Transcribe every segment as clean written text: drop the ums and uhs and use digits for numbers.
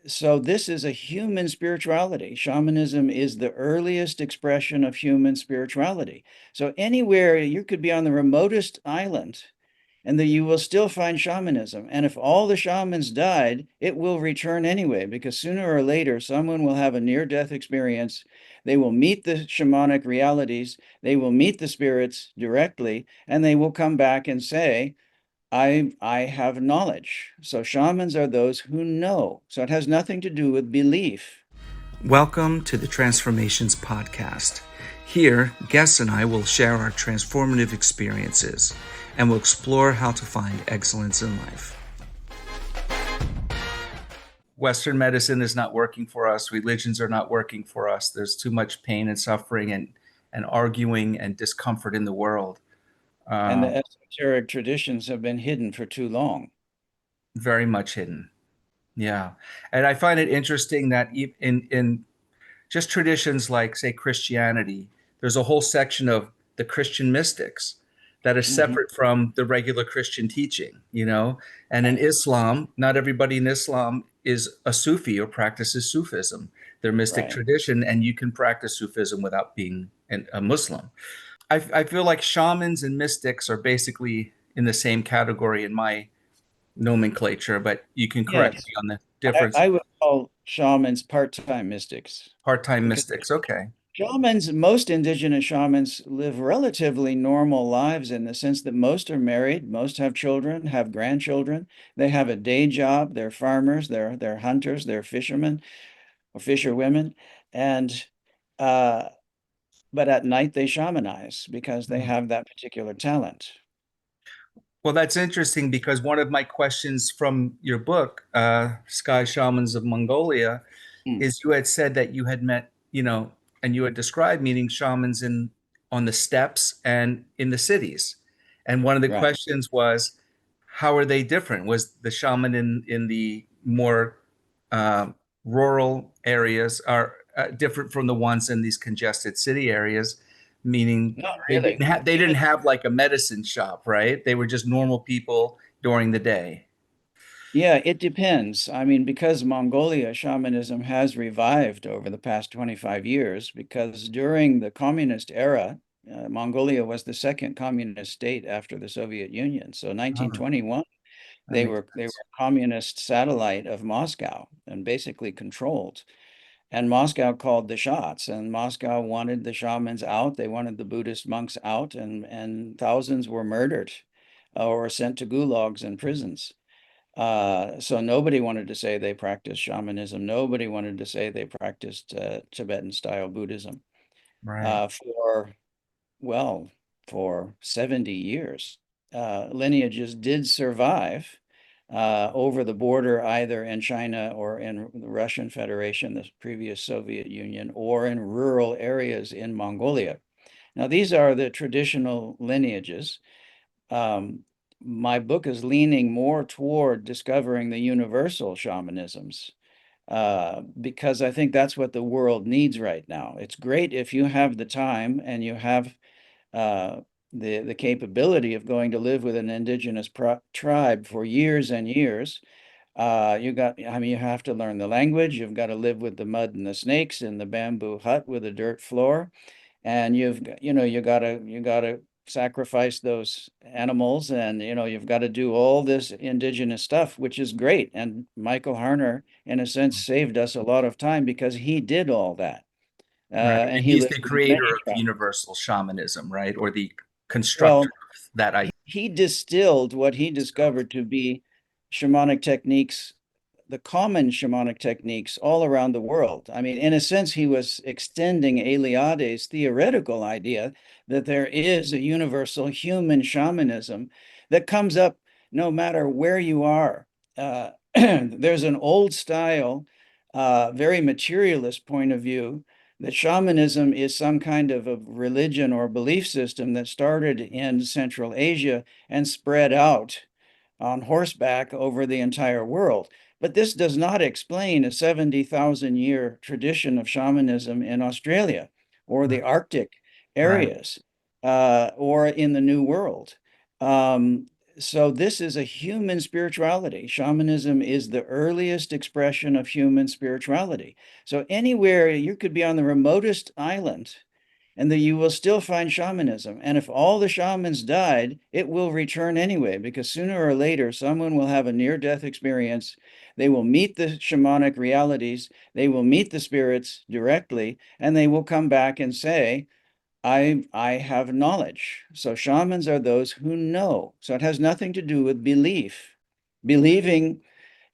so this is a human spirituality. Shamanism is the earliest expression of human spirituality. So anywhere you could be on the remotest island and that you will still find shamanism. And if all the shamans died, it will return anyway, because sooner or later, someone will have a near-death experience. They will meet the shamanic realities, they will meet the spirits directly, and they will come back and say, I have knowledge. So shamans are those who know. So it has nothing to do with belief. Welcome to the Transformations Podcast. Here, guests and I will share our transformative experiences and will explore how to find excellence in life. Western medicine is not working for us. Religions are not working for us. There's too much pain and suffering and arguing and discomfort in the world. And the esoteric traditions have been hidden for too long. Very much hidden. Yeah. And I find it interesting that in just traditions like, say, Christianity, there's a whole section of the Christian mystics that is separate from the regular Christian teaching, you know? And in Islam, not everybody in Islam is a Sufi or practices Sufism. They're mystic tradition, and you can practice Sufism without being a Muslim. I feel like shamans and mystics are basically in the same category in my nomenclature, but you can correct me on the difference. I would call shamans part-time mystics. Part-time mystics, okay. Shamans, most indigenous shamans live relatively normal lives in the sense that most are married, most have children, have grandchildren. They have a day job. They're farmers, they're hunters, they're fishermen or fisherwomen. And but at night they shamanize because they have that particular talent. Well, that's interesting because one of my questions from your book, Sky Shamans of Mongolia, is you had said that you had met, and you had described meeting shamans on the steppes and in the cities. And one of the questions was, how are they different? Was the shaman in the more rural areas are different from the ones in these congested city areas? Meaning really. they didn't have like a medicine shop, right? They were just normal people during the day. Yeah, it depends. I mean, because Mongolia shamanism has revived over the past 25 years, because during the communist era, Mongolia was the second communist state after the Soviet Union. So 1921, they were a communist satellite of Moscow and basically controlled. And Moscow called the shots, and Moscow wanted the shamans out. They wanted the Buddhist monks out, and thousands were murdered or sent to gulags and prisons. So nobody wanted to say they practiced shamanism. Nobody wanted to say they practiced Tibetan style Buddhism for 70 years. Lineages did survive over the border, either in China or in the Russian Federation, the previous Soviet Union, or in rural areas in Mongolia. Now, these are the traditional lineages. My book is leaning more toward discovering the universal shamanisms because I think that's what the world needs right now. It's great if you have the time and you have the capability of going to live with an indigenous tribe for years and years. You have to learn the language. You've got to live with the mud and the snakes in the bamboo hut with a dirt floor, and you got to sacrifice those animals, and you've got to do all this indigenous stuff, which is great. And Michael Harner, in a sense, saved us a lot of time because he did all that. And he's the creator of universal shamanism, right? Or the constructor of that idea. He distilled what he discovered to be shamanic techniques, the common shamanic techniques all around the world. I mean, in a sense, he was extending Eliade's theoretical idea that there is a universal human shamanism that comes up no matter where you are. There's an old style, very materialist point of view that shamanism is some kind of a religion or belief system that started in Central Asia and spread out on horseback over the entire world. But this does not explain a 70,000 year tradition of shamanism in Australia or the Arctic areas or in the New World. so this is a human spirituality. Shamanism is the earliest expression of human spirituality. So anywhere you could be on the remotest island and that you will still find shamanism. And if all the shamans died, it will return anyway, because sooner or later, someone will have a near-death experience. They will meet the shamanic realities, they will meet the spirits directly, and they will come back and say, I have knowledge. So shamans are those who know. So it has nothing to do with belief. Believing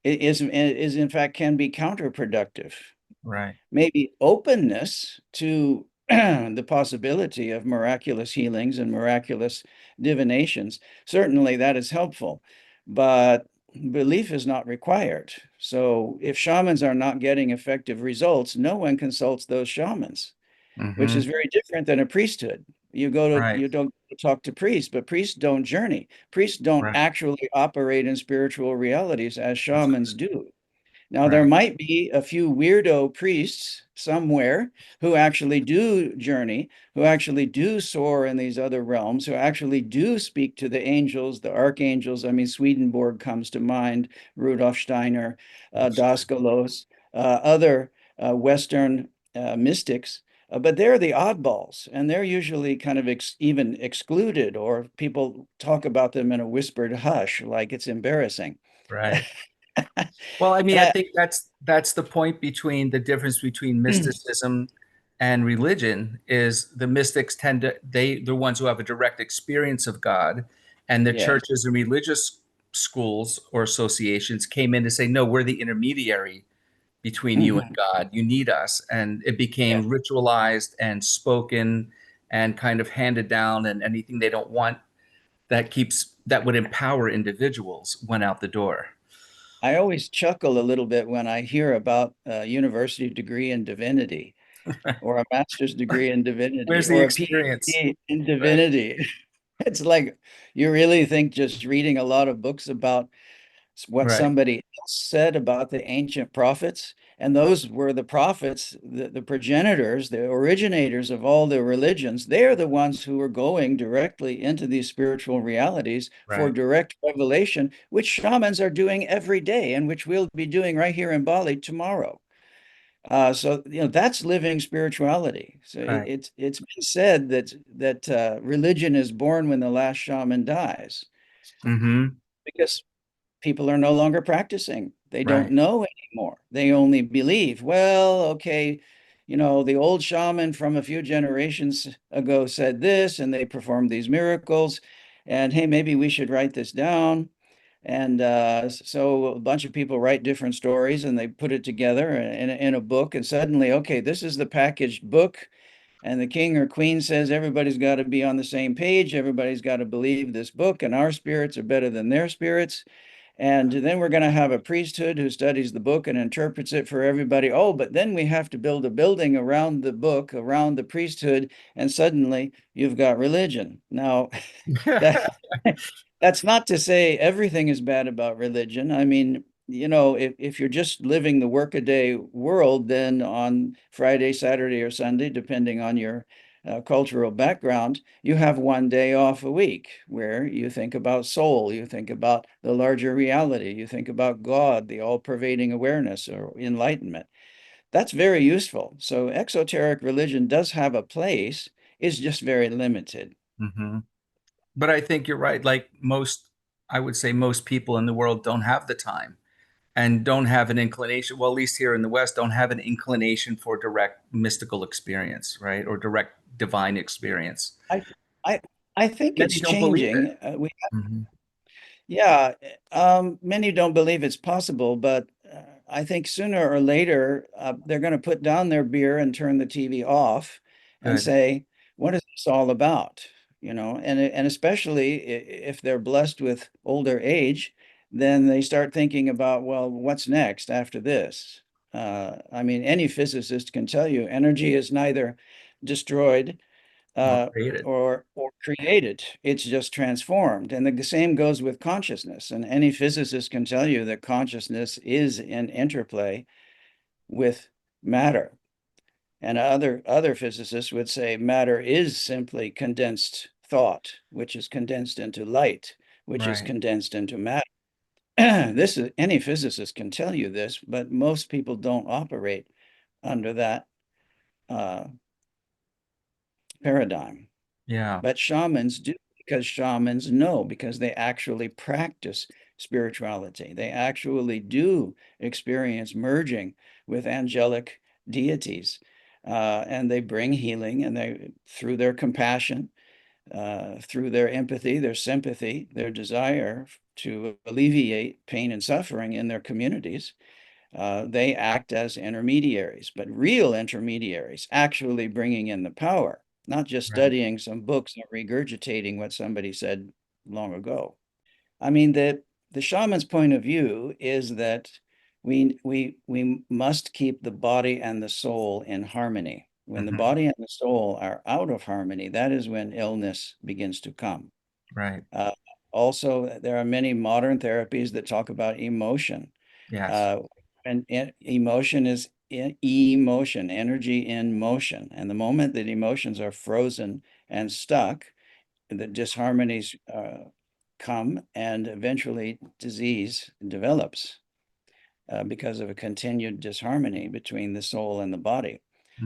is in fact can be counterproductive. Right. Maybe openness to the possibility of miraculous healings and miraculous divinations. Certainly that is helpful, but belief is not required. So if shamans are not getting effective results, no one consults those shamans, which Hmm. is very different than a priesthood. Right. You don't talk to priests, but priests don't journey. Priests don't Right. actually operate in spiritual realities as That's shamans good. do. Now, there Right. might be a few weirdo priests somewhere who actually do journey, who actually do soar in these other realms, who actually do speak to the angels, the archangels. I mean, Swedenborg comes to mind, Rudolf Steiner, That's true. Daskalos, other Western mystics. But they're the oddballs, and they're usually kind of even excluded, or people talk about them in a whispered hush, like it's embarrassing. Right. Well, I mean, And I I, think that's the point between the difference between mysticism and religion is the mystics tend to they're the ones who have a direct experience of God, and the yes. churches and religious schools or associations came in to say, no, we're the intermediary between you and Mhm. God. You need us. And it Yeah. became ritualized and spoken and kind of handed down, and anything they don't want that would empower individuals went out the door. I always chuckle a little bit when I hear about a university degree in divinity or a master's degree in divinity Where's the or a experience? PhD in Right. divinity. It's like you really think just reading a lot of books about what Right. somebody else said about the ancient prophets. And those were the prophets, the progenitors, the originators of all the religions. They're the ones who were going directly into these spiritual realities for Right. direct revelation, which shamans are doing every day and which we'll be doing right here in Bali tomorrow. So that's living spirituality. So Right. it's been said that religion is born when the last shaman dies, Mm-hmm. because people are no longer practicing. They don't Right. know anymore. They only believe. Well, okay, the old shaman from a few generations ago said this, and they performed these miracles. And hey, maybe we should write this down. And so a bunch of people write different stories and they put it together in a book. And suddenly, okay, this is the packaged book. And the king or queen says everybody's got to be on the same page. Everybody's got to believe this book, and our spirits are better than their spirits. And then we're going to have a priesthood who studies the book and interprets it for everybody. Oh, but then we have to build a building around the book, around the priesthood, and suddenly you've got religion. Now, that that's not to say everything is bad about religion. I mean, if you're just living the workaday world, then on Friday, Saturday, or Sunday, depending on your cultural background, you have one day off a week where you think about soul, you think about the larger reality, you think about God, the all-pervading awareness or enlightenment. That's very useful. So exoteric religion does have a place, it's just very limited. Mm-hmm. But I think you're right. Like I would say most people in the world don't have the time and don't have an inclination, well, at least here in the West, don't have an inclination for direct mystical experience, right? Or direct divine experience. I I I think Many it's don't believe it. changing. Hmm. Yeah, many don't believe it's possible, but I think sooner or later they're going to put down their beer and turn the TV off and Good. say, "What is this all about?" And especially if they're blessed with older age, then they start thinking about, well, what's next after this? I mean, any physicist can tell you energy is neither destroyed Or uh, created. or created. It's just transformed. And the same goes with consciousness. And any physicist can tell you that consciousness is in interplay with matter. And other physicists would say matter is simply condensed thought, which is condensed into light. which is Right. condensed into matter. This is any physicist can tell you this, but most people don't operate under that uh, paradigm. Yeah. But shamans do, because shamans know, because they actually practice spirituality. They actually do experience merging with angelic deities. And they bring healing, and they, through their compassion, through their empathy, their sympathy, their desire to alleviate pain and suffering in their communities, they act as intermediaries, but real intermediaries, actually bringing in the power, not just Right. studying some books and regurgitating what somebody said long ago. I mean, the shaman's point of view is that we must keep the body and the soul in harmony. When the Hmm. body and the soul are out of harmony, that is when illness begins to come. Right. Uh, Also, there are many modern therapies that talk about emotion. Yes. Uh, and emotion is emotion, energy in motion. And the moment that emotions are frozen and stuck, the disharmonies come, and eventually disease develops because of a continued disharmony between the soul and the body.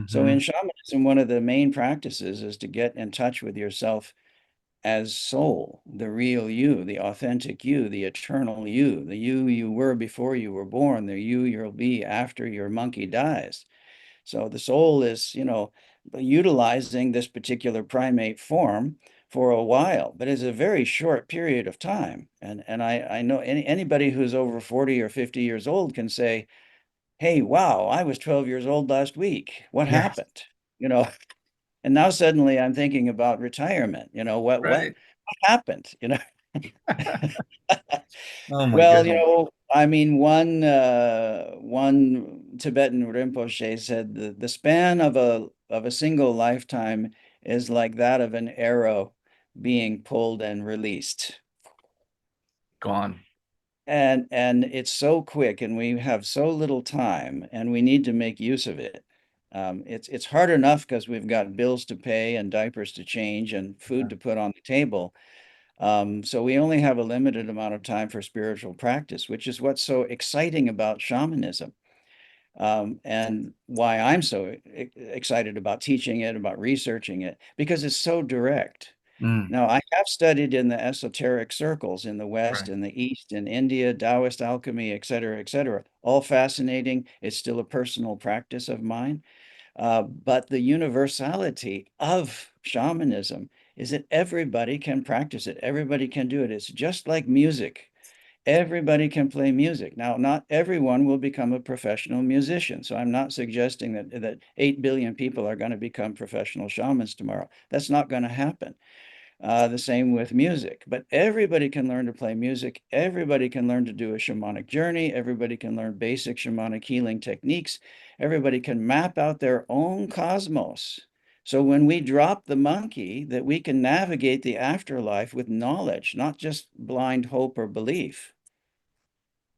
So in Hmm. shamanism, one of the main practices is to get in touch with yourself as soul, the real you, the authentic you, the eternal you, the you were before you were born, the you'll be after your monkey dies. So the soul is, utilizing this particular primate form for a while, but it's a very short period of time. And I know anybody who's over 40 or 50 years old can say, hey, wow, I was 12 years old last week. What Yes. happened? You know, and now suddenly I'm thinking about retirement. What Right. happened? Oh my Well, goodness. I mean, one Tibetan Rinpoche said the span of a single lifetime is like that of an arrow being pulled and released. Gone. And it's so quick, and we have so little time, and we need to make use of it. It's hard enough because we've got bills to pay and diapers to change and food to put on the table. So we only have a limited amount of time for spiritual practice, which is what's so exciting about shamanism, and why I'm so excited about teaching it, about researching it, because it's so direct. Mm. Now, I have studied in the esoteric circles in the West, Right. in the East, in India, Taoist alchemy, et cetera, et cetera. All fascinating. It's still a personal practice of mine. But the universality of shamanism is that everybody can practice it. Everybody can do it. It's just like music. Everybody can play music. Now, not everyone will become a professional musician. So I'm not suggesting that 8 billion people are going to become professional shamans tomorrow. That's not going to happen. The same with music, but everybody can learn to play music. Everybody can learn to do a shamanic journey. Everybody can learn basic shamanic healing techniques. Everybody can map out their own cosmos. So when we drop the monkey, that we can navigate the afterlife with knowledge, not just blind hope or belief.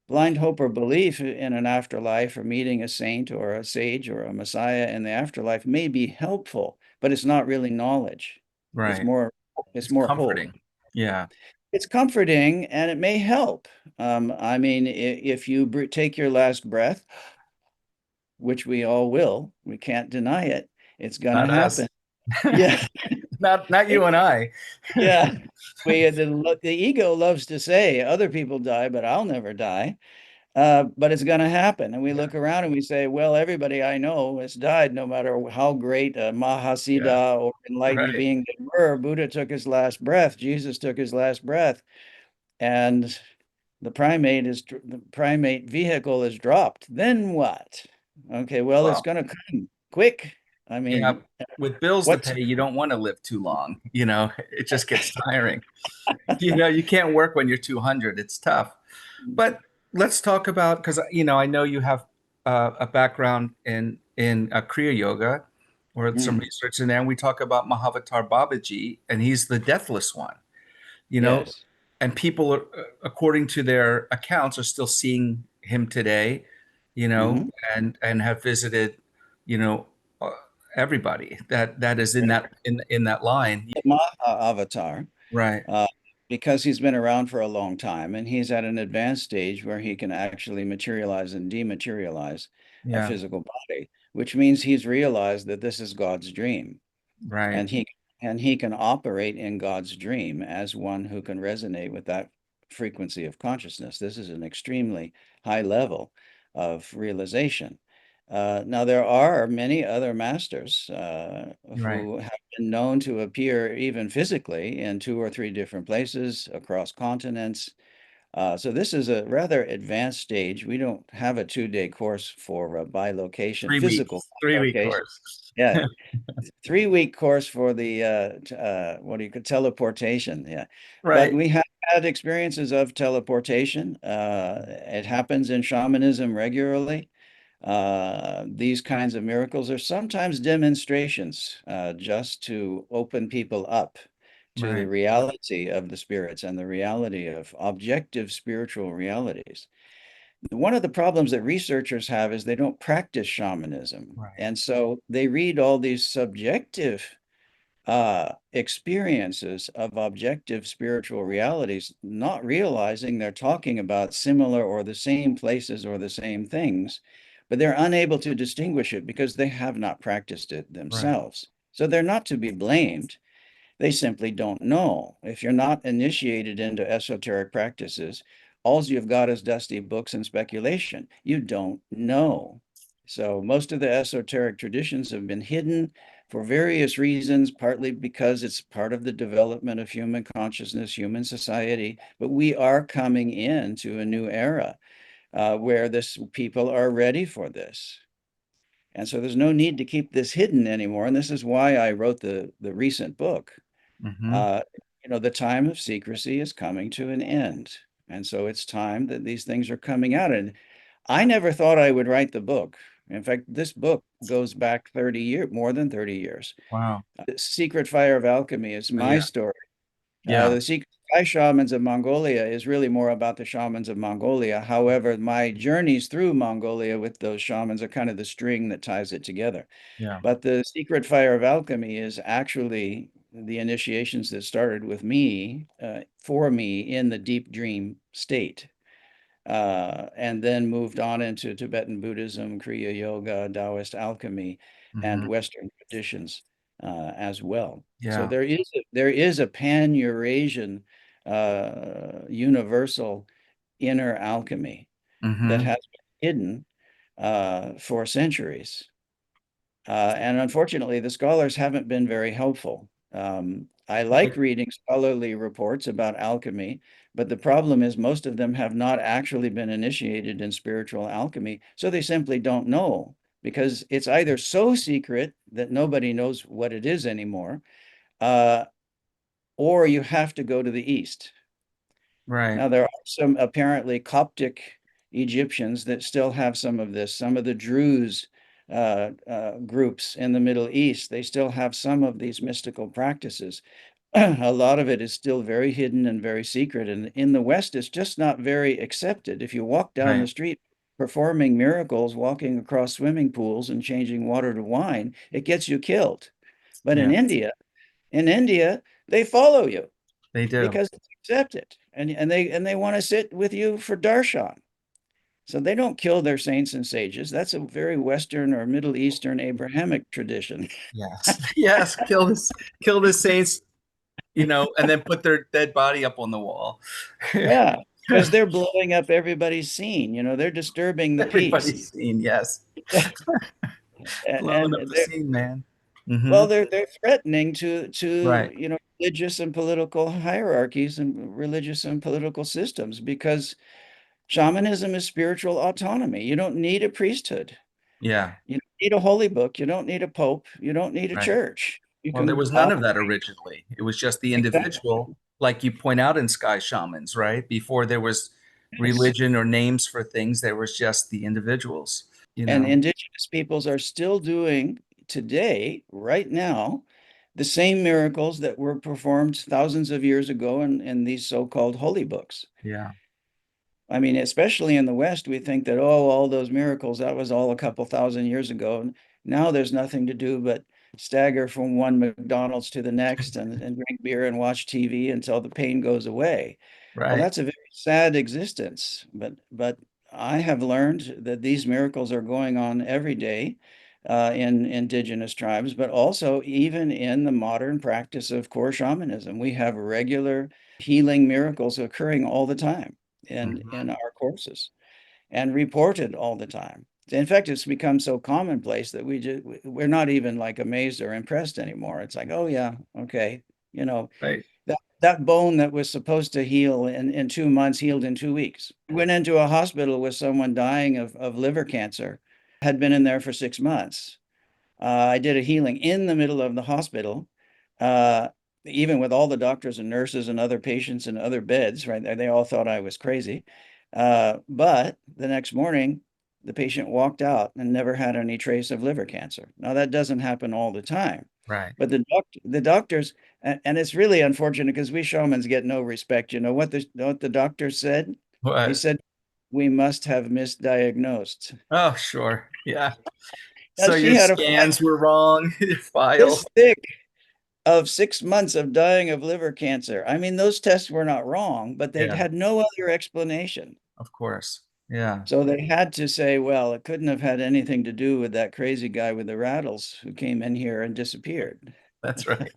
Blind hope or belief in an afterlife, or meeting a saint or a sage or a messiah in the afterlife, may be helpful, but it's not really knowledge. It's Right. more it's It's more hope. comforting. Yeah. It's comforting, and it may help. I mean, if you take your last breath, which we all will, we can't deny it, it's going to Not us. happen. Yeah, Not you and I. yeah. The ego loves to say other people die, but I'll never die. But it's going to happen. And we Yeah. look around and we say, well, everybody I know has died, no matter how great a Yeah. Mahasiddha or enlightened Right. being they were. Buddha took his last breath. Jesus took his last breath. And the primate vehicle is dropped. Then what? Okay, well, it's Well, going to come quick. I yeah. mean, With bills to what's pay, you don't want to live too long. It just gets tiring. You can't work when you're 200. It's tough. But let's talk about, because I know you have a background in Kriya yoga or some Mm, research in there, and we talk about Mahavatar Babaji, and he's the deathless one. You know, yes. and people, according to their accounts, are still seeing him today. You know, Hmm. and have visited, you know, uh, everybody that is in that line. The Maha avatar. Right. Uh, because he's been around for a long time and he's at an advanced stage where he can actually materialize and dematerialize a Yeah. physical body, which means he's realized that this is God's dream. Right. And he can operate in God's dream as one who can resonate with that frequency of consciousness. This is an extremely high level of realization. Now, there are many other masters Right. who have been known to appear even physically in two or three different places across continents. So this is a rather advanced stage. We don't have a 2-day course for bilocation, 3 weeks. physical 3 week bilocation. course. Yeah, 3-week course for the what do you call teleportation? Yeah, but Right. we have had experiences of teleportation. It happens in shamanism regularly. These kinds of miracles are sometimes demonstrations, just to open people up to the Right. reality of the spirits and the reality of objective spiritual realities. One of the problems that researchers have is they don't practice shamanism. Right. And so they read all these subjective experiences of objective spiritual realities, not realizing they're talking about similar or the same places or the same things, but they're unable to distinguish it because they have not practiced it Right. themselves. So they're not to be blamed. They simply don't know. If you're not initiated into esoteric practices, all you've got is dusty books and speculation. You don't know. So most of the esoteric traditions have been hidden for various reasons, partly because it's part of the development of human consciousness, human society. But we are coming into a new era where this people are ready for this. And so there's no need to keep this hidden anymore. And this is why I wrote the recent book. Mm-hmm. uh, the time of secrecy is coming to an end. And so it's time that these things are coming out. And I never thought I would write the book. In fact, this book goes back 30 years, more than 30 years. Wow. Secret Fire of Alchemy is my Yeah. story. Yeah. The Secret Fire Shamans of Mongolia is really more about the shamans of Mongolia. However, my journeys through Mongolia with those shamans are kind of the string that ties it together. Yeah. But the Secret Fire of Alchemy is actually the initiations that started with me, for me, in the deep dream state, and then moved on into Tibetan Buddhism, Kriya Yoga, Taoist alchemy, and Mm-hmm. Western traditions as well. So Yeah. there is a pan-Eurasian, universal inner alchemy that Mm-hmm. has been hidden for centuries. And unfortunately, the scholars haven't been very helpful. I like Right. reading scholarly reports about alchemy, but the problem is most of them have not actually been initiated in spiritual alchemy, so they simply don't know because it's either so secret that nobody knows what it is anymore, uh, or you have to go to the East. Right. Now, there are some apparently Coptic Egyptians that still have some of this. Some of the Druze groups in the Middle East, they still have some of these mystical practices. A lot of it is still very hidden and very secret. And in the West, it's just not very accepted. If you walk down the Right. street performing miracles, walking across swimming pools and changing water to wine, it gets you killed. But Yeah. in India, they follow you They do. because it's accepted, and they want to sit with you for darshan. So they don't kill their saints and sages. That's a very Western or Middle Eastern Abrahamic tradition. Yes. Yes. Kill the saints, and then put their dead body up on the wall. Yeah, because they're blowing up everybody's scene. They're disturbing the peace. Everybody's seen, yes. Blowing up And the they're scene, man. Mm-hmm. well, they're threatening to Right. religious and political hierarchies and religious and political systems because shamanism is spiritual autonomy. You don't need a priesthood. Yeah. You don't need a holy book. You don't need a pope. You don't need a Right. church. You Well, there can was none of that operate originally. It was just the exactly. individual, like you point out in Sky Shamans, right? Before there was Yes. religion or names for things, there was just the individuals, you And know? indigenous peoples are still doing today, right now, the same miracles that were performed thousands of years ago in these so-called holy books. Yeah. I mean, especially in the West, we think that, oh, all those miracles, that was all a couple thousand years ago. And now there's nothing to do but stagger from one McDonald's to the next and drink beer and watch TV until the pain goes away. Well, Right. that's a very sad existence, but I have learned that these miracles are going on every day in indigenous tribes, but also even in the modern practice of core shamanism. We have regular healing miracles occurring all the time Mhm. in our courses and reported all the time. In fact, it's become so commonplace that we're not even like amazed or impressed anymore. It's like, oh yeah, okay, you know, Right. that bone that was supposed to heal in 2 months healed in 2 weeks. Went into a hospital with someone dying of liver cancer, had been in there for 6 months. I did a healing in the middle of the hospital, uh, even with all the doctors and nurses and other patients and other beds, right? They all thought I was crazy. But the next morning, the patient walked out and never had any trace of liver cancer. Now, that doesn't happen all the time. Right. But the doctors, and it's really unfortunate because we shamans get no respect. You know what the doctor said? He What? said, we must have misdiagnosed. Oh, sure. Yeah. Now, So she your had a scans were wrong, your file. this thick of 6 months of dying of liver cancer. I mean, those tests were not wrong, but they Yeah, had no other explanation. of course. Yeah, So they had to say, well, it couldn't have had anything to do with that crazy guy with the rattles who came in here and disappeared. that's right.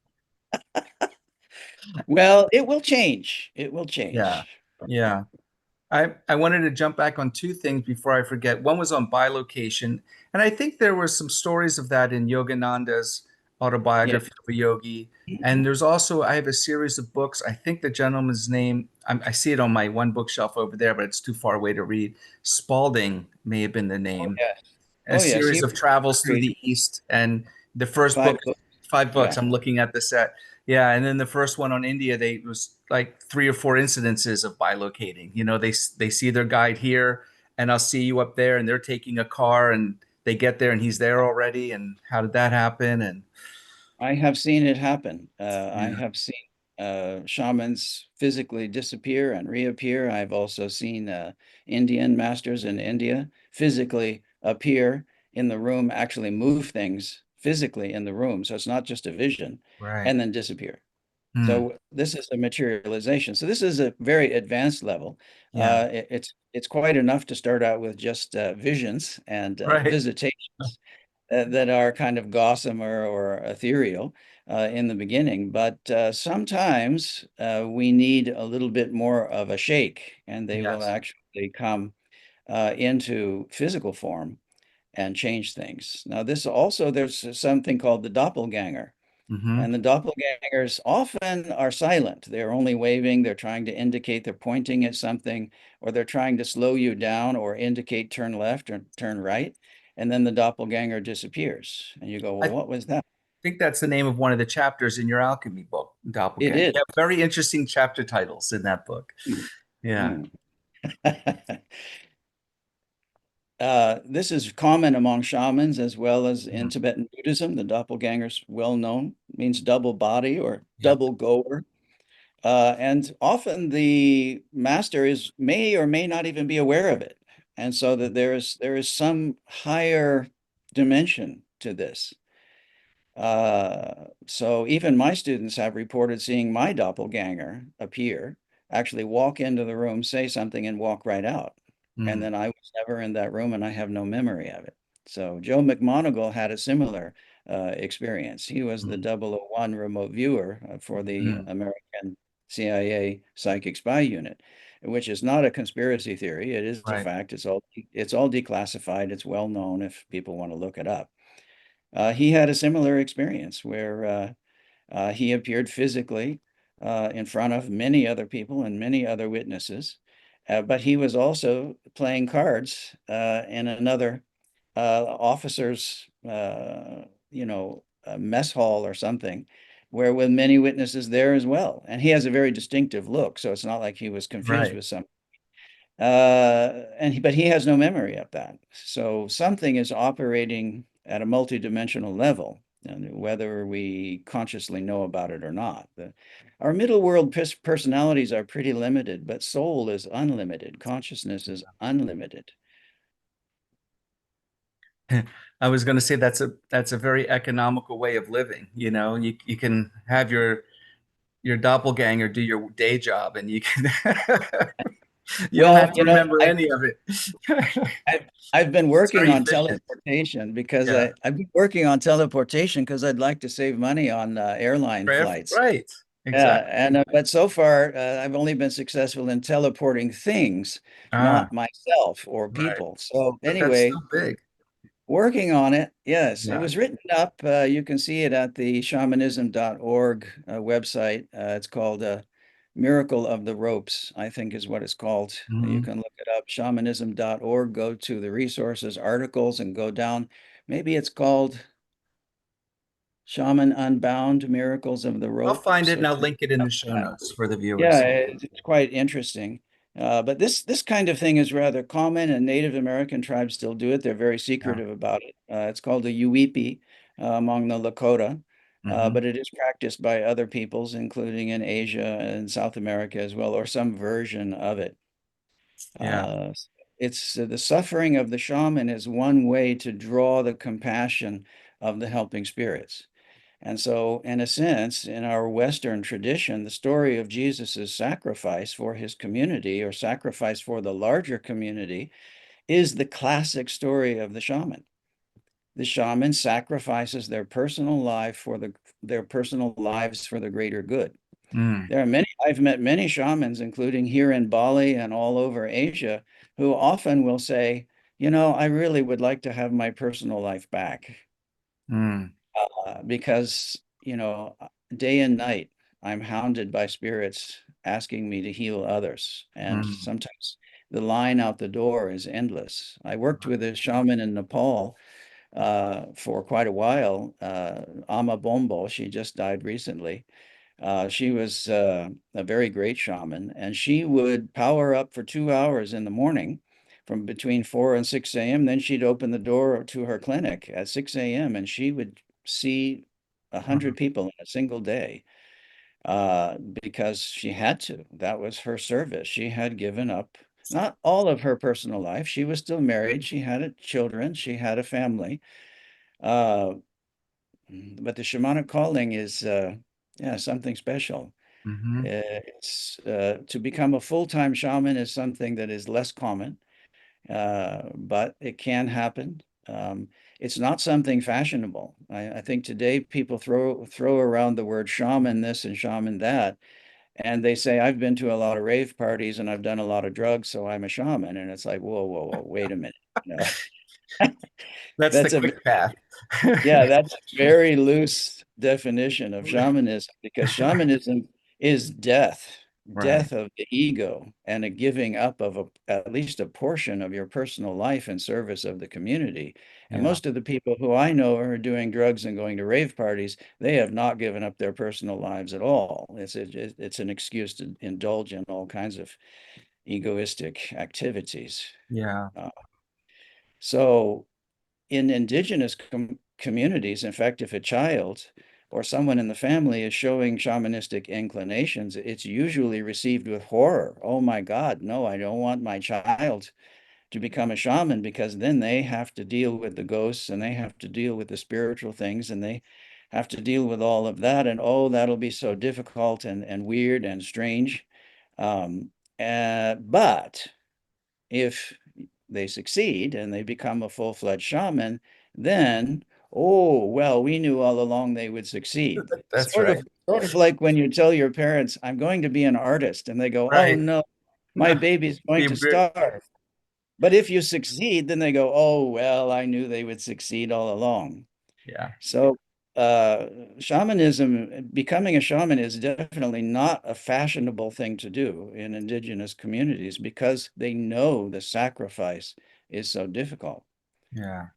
Well, it will change. It will Yeah. change. Yeah. I wanted to jump back on two things before I forget. One was on bilocation, and I think there were some stories of that in Yogananda's Yeah. autobiography of a yogi. And there's also I have a series of books. I think the gentleman's name I see it on my one bookshelf over there, but it's too far away to read. Spalding may have been the Oh, name. yes. A Oh, yes. series He of travels through wrote the East, and the first book, 5 books. 5 books. Yeah. I'm looking at the set. Yeah, and then the first one on India, they was like 3 or 4 incidences of bilocating. They see their guide here, and I'll see you up there, and they're taking a car, and they get there, and he's there already. And how did that happen? And I have seen it happen. I yeah, have seen shamans physically disappear and reappear. I've also seen Indian masters in India physically appear in the room, actually move things physically in the room. So it's not just a vision, right. and then disappear. Hmm. So this is a materialization. So this is a very advanced level. Yeah, It's quite enough to start out with just visions and right. visitations that are kind of gossamer or ethereal in the beginning. But sometimes we need a little bit more of a shake, and they will Yes. actually come into physical form and change things. Now, there's something called the doppelganger. Hmm. And the doppelgangers often are silent. They're only waving, they're trying to indicate they're pointing at something, or they're trying to slow you down or indicate turn left or turn right. And then the doppelganger disappears. And you go, well, I what was that? think that's the name of one of the chapters in your alchemy book, It Doppelganger. is. Yeah, very interesting chapter titles in that book. Mm, Yeah. mm. This is common among shamans as well as in Mhm. Tibetan Buddhism. The doppelganger's well known, means double body or Yep. double goer. And often the master may or may not even be aware of it. And so that there is some higher dimension to this. So even my students have reported seeing my doppelganger appear, actually walk into the room, say something, and walk right out. And Mm. then I was never in that room and I have no memory of it. So Joe McMoneagle had a similar experience. He was the Mm. 001 remote viewer for the Mm. American CIA psychic spy unit, which is not a conspiracy theory. It is a Right. fact. It's all declassified. It's well known if people want to look it up. He had a similar experience where he appeared physically in front of many other people and many other witnesses, but he was also playing cards in another officer's, mess hall or something, where with many witnesses there as well. And he has a very distinctive look, so it's not like he was confused Right. with some. But he has no memory of that. So something is operating at a multidimensional level, and whether we consciously know about it or not. Our middle world personalities are pretty limited, but soul is unlimited. Consciousness is unlimited. I was going to say that's a very economical way of living. You know, you can have your doppelganger do your day job, and you can you don't have Well, to remember any of it. I've, I've been It's working very on efficient. teleportation because Yeah. I've been working on teleportation because I'd like to save money on airline flights. Right. Yeah, Exactly. and but so far I've only been successful in teleporting things, Ah, not myself or right. people. So But that's anyway, still big. working on it. Yes, it Yeah. was written up. You can see it at the shamanism.org website. It's called Miracle of the Ropes, I think is what it's called. You Mhm. can look it up, shamanism.org, go to the resources articles and go down. Maybe it's called Shaman Unbound, Miracles of the I'll find Ropes it and or I'll something link it in the like show that. notes for the Yeah, viewers. it's quite interesting. But this kind of thing is rather common, and Native American tribes still do it. They're very Yeah. secretive about it. It's called a Yuipi among the Lakota, Hmm. but it is practiced by other peoples, including in Asia and South America as well, or some version of it. Yeah. Uh, it's the suffering of the shaman is one way to draw the compassion of the helping spirits. And so, in a sense, in our Western tradition, the story of Jesus's sacrifice for his community or sacrifice for the larger community is the classic story of the shaman. The shaman sacrifices their personal life for their personal lives for the greater good. Mm, I've met many shamans, including here in Bali and all over Asia, who often will say, I really would like to have my personal life back. mm, Because, day and night, I'm hounded by spirits asking me to heal others. And mm. sometimes the line out the door is endless. I worked with a shaman in Nepal for quite a while, Ama Bombo. She just died recently. She was a very great shaman, and she would power up for 2 hours in the morning from between 4 and 6 a.m. Then she'd open the door to her clinic at 6 a.m. and she would see a Mm. hundred people in a single day because she had to. That was her service. She had given up not all of her personal life. She was still married. She had children. She had a family. Uh, but the shamanic calling is, yeah, something special. Hmm. It's to become a full-time shaman is something that is less common, but it can happen. It's not something fashionable. I think today people throw around the word shaman this and shaman that, and they say, I've been to a lot of rave parties and I've done a lot of drugs, so I'm a shaman. And it's like, whoa, whoa, whoa, wait a minute. You know, That's the that's a quick path. Yeah, that's a very loose definition of shamanism because shamanism is death, Right. death of the ego, and a giving up of at least a portion of your personal life in service of the community. And Yeah. most of the people who I know are doing drugs and going to rave parties, they have not given up their personal lives at all. It's an excuse to indulge in all kinds of egoistic activities. Yeah. Uh, so in indigenous communities, in fact, if a child or someone in the family is showing shamanistic inclinations, it's usually received with horror. Oh my God, no, I don't want my child to become a shaman because then they have to deal with the ghosts and they have to deal with the spiritual things and they have to deal with all of that. And oh, that'll be so difficult and weird and strange. Um, but if they succeed and they become a full-fledged shaman, then, oh, well, we knew all along they would succeed. That's right. Sort of like when you tell your parents, I'm going to be an artist, and they go, oh Right. no, my No, baby's going be to br- starve. But if you succeed, then they go, oh, well, I knew they would succeed all along. yeah. So, shamanism, becoming a shaman is definitely not a fashionable thing to do in indigenous communities because they know the sacrifice is so difficult. Yeah.